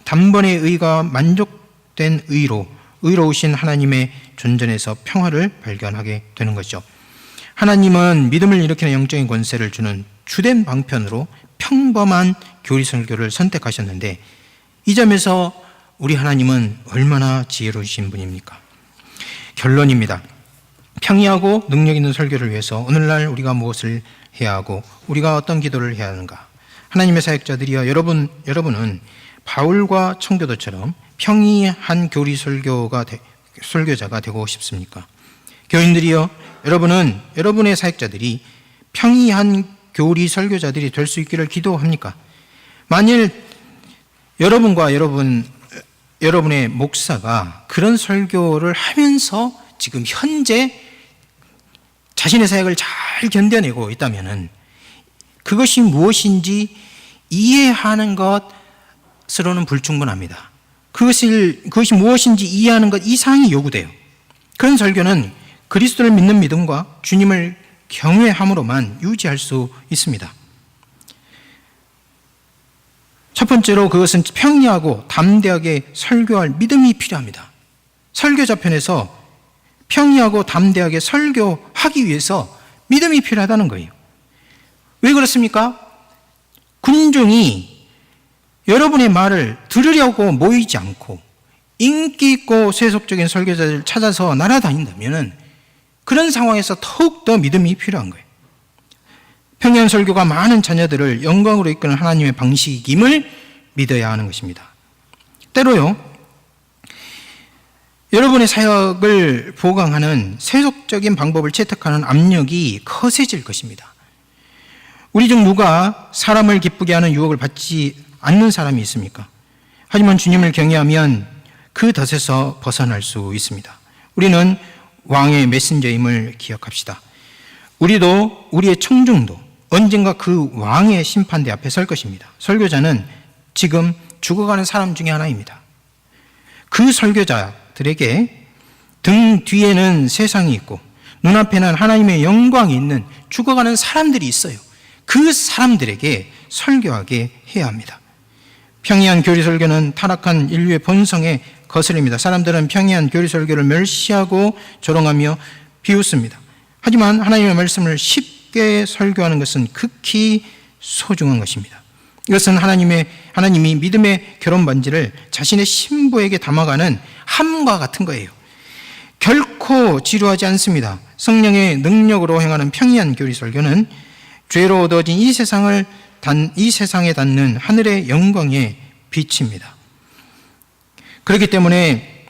단번의 의가 만족된 의로 의로우신 하나님의 존전에서 평화를 발견하게 되는 것이죠. 하나님은 믿음을 일으키는 영적인 권세를 주는 주된 방편으로 평범한 교리 설교를 선택하셨는데, 이 점에서 우리 하나님은 얼마나 지혜로우신 분입니까? 결론입니다. 평이하고 능력 있는 설교를 위해서 오늘날 우리가 무엇을 해야 하고 우리가 어떤 기도를 해야 하는가? 하나님의 사역자들이여, 여러분은 바울과 청교도처럼 평이한 교리 설교자가 되고 싶습니까? 교인들이여, 여러분은 여러분의 사역자들이 평이한 교리 설교자들이 될 수 있기를 기도합니까? 만일 여러분과 여러분의 목사가 그런 설교를 하면서 지금 현재 자신의 사역을 잘 견뎌내고 있다면 그것이 무엇인지 이해하는 것으로는 불충분합니다. 그것이 무엇인지 이해하는 것 이상이 요구돼요. 그런 설교는 그리스도를 믿는 믿음과 주님을 경외함으로만 유지할 수 있습니다. 첫 번째로 그것은 평이하고 담대하게 설교할 믿음이 필요합니다. 설교자 편에서 평이하고 담대하게 설교하기 위해서 믿음이 필요하다는 거예요. 왜 그렇습니까? 군중이 여러분의 말을 들으려고 모이지 않고 인기 있고 세속적인 설교자들을 찾아서 날아다닌다면 그런 상황에서 더욱더 믿음이 필요한 거예요. 평이한 설교가 많은 자녀들을 영광으로 이끄는 하나님의 방식임을 믿어야 하는 것입니다. 때로요, 여러분의 사역을 보강하는 세속적인 방법을 채택하는 압력이 거세질 것입니다. 우리 중 누가 사람을 기쁘게 하는 유혹을 받지 않는 사람이 있습니까? 하지만 주님을 경외하면 그 덫에서 벗어날 수 있습니다. 우리는 왕의 메신저임을 기억합시다. 우리도 우리의 청중도 언젠가 그 왕의 심판대 앞에 설 것입니다. 설교자는 지금 죽어가는 사람 중에 하나입니다. 그 설교자들에게 등 뒤에는 세상이 있고 눈앞에는 하나님의 영광이 있는 죽어가는 사람들이 있어요. 그 사람들에게 설교하게 해야 합니다. 평이한 교리 설교는 타락한 인류의 본성에 거스릅니다. 사람들은 평이한 교리 설교를 멸시하고 조롱하며 비웃습니다. 하지만 하나님의 말씀을 쉽게 설교하는 것은 극히 소중한 것입니다. 이것은 하나님이 믿음의 결혼 반지를 자신의 신부에게 담아가는 함과 같은 거예요. 결코 지루하지 않습니다. 성령의 능력으로 행하는 평이한 교리 설교는 죄로 얻어진 이 세상에 닿는 하늘의 영광의 빛입니다. 그렇기 때문에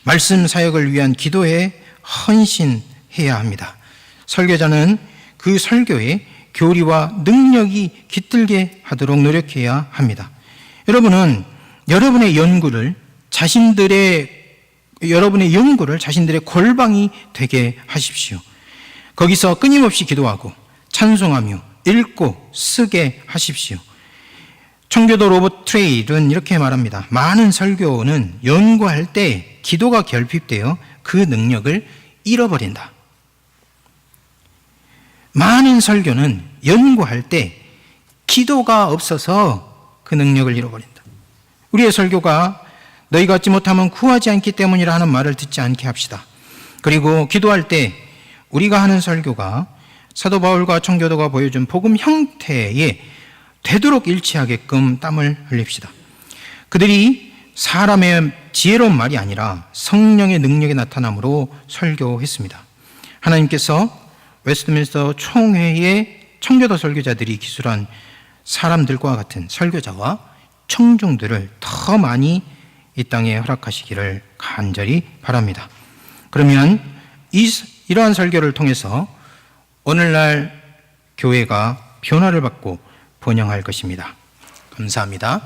말씀 사역을 위한 기도에 헌신해야 합니다. 설교자는 그 설교에 교리와 능력이 깃들게 하도록 노력해야 합니다. 여러분은 여러분의 연구를 자신들의 골방이 되게 하십시오. 거기서 끊임없이 기도하고 찬송하며 읽고 쓰게 하십시오. 청교도 로버트 트레일은 이렇게 말합니다. 많은 설교는 연구할 때 기도가 결핍되어 그 능력을 잃어버린다. 많은 설교는 연구할 때 기도가 없어서 그 능력을 잃어버린다. 우리의 설교가 너희가 얻지 못하면 구하지 않기 때문이라 하는 말을 듣지 않게 합시다. 그리고 기도할 때 우리가 하는 설교가 사도 바울과 청교도가 보여준 복음 형태에 되도록 일치하게끔 땀을 흘립시다. 그들이 사람의 지혜로운 말이 아니라 성령의 능력이 나타남으로 설교했습니다. 하나님께서 웨스트민스터 총회의 청교도 설교자들이 기술한 사람들과 같은 설교자와 청중들을 더 많이 이 땅에 허락하시기를 간절히 바랍니다. 그러면 이러한 설교를 통해서 오늘날 교회가 변화를 받고 번영할 것입니다. 감사합니다.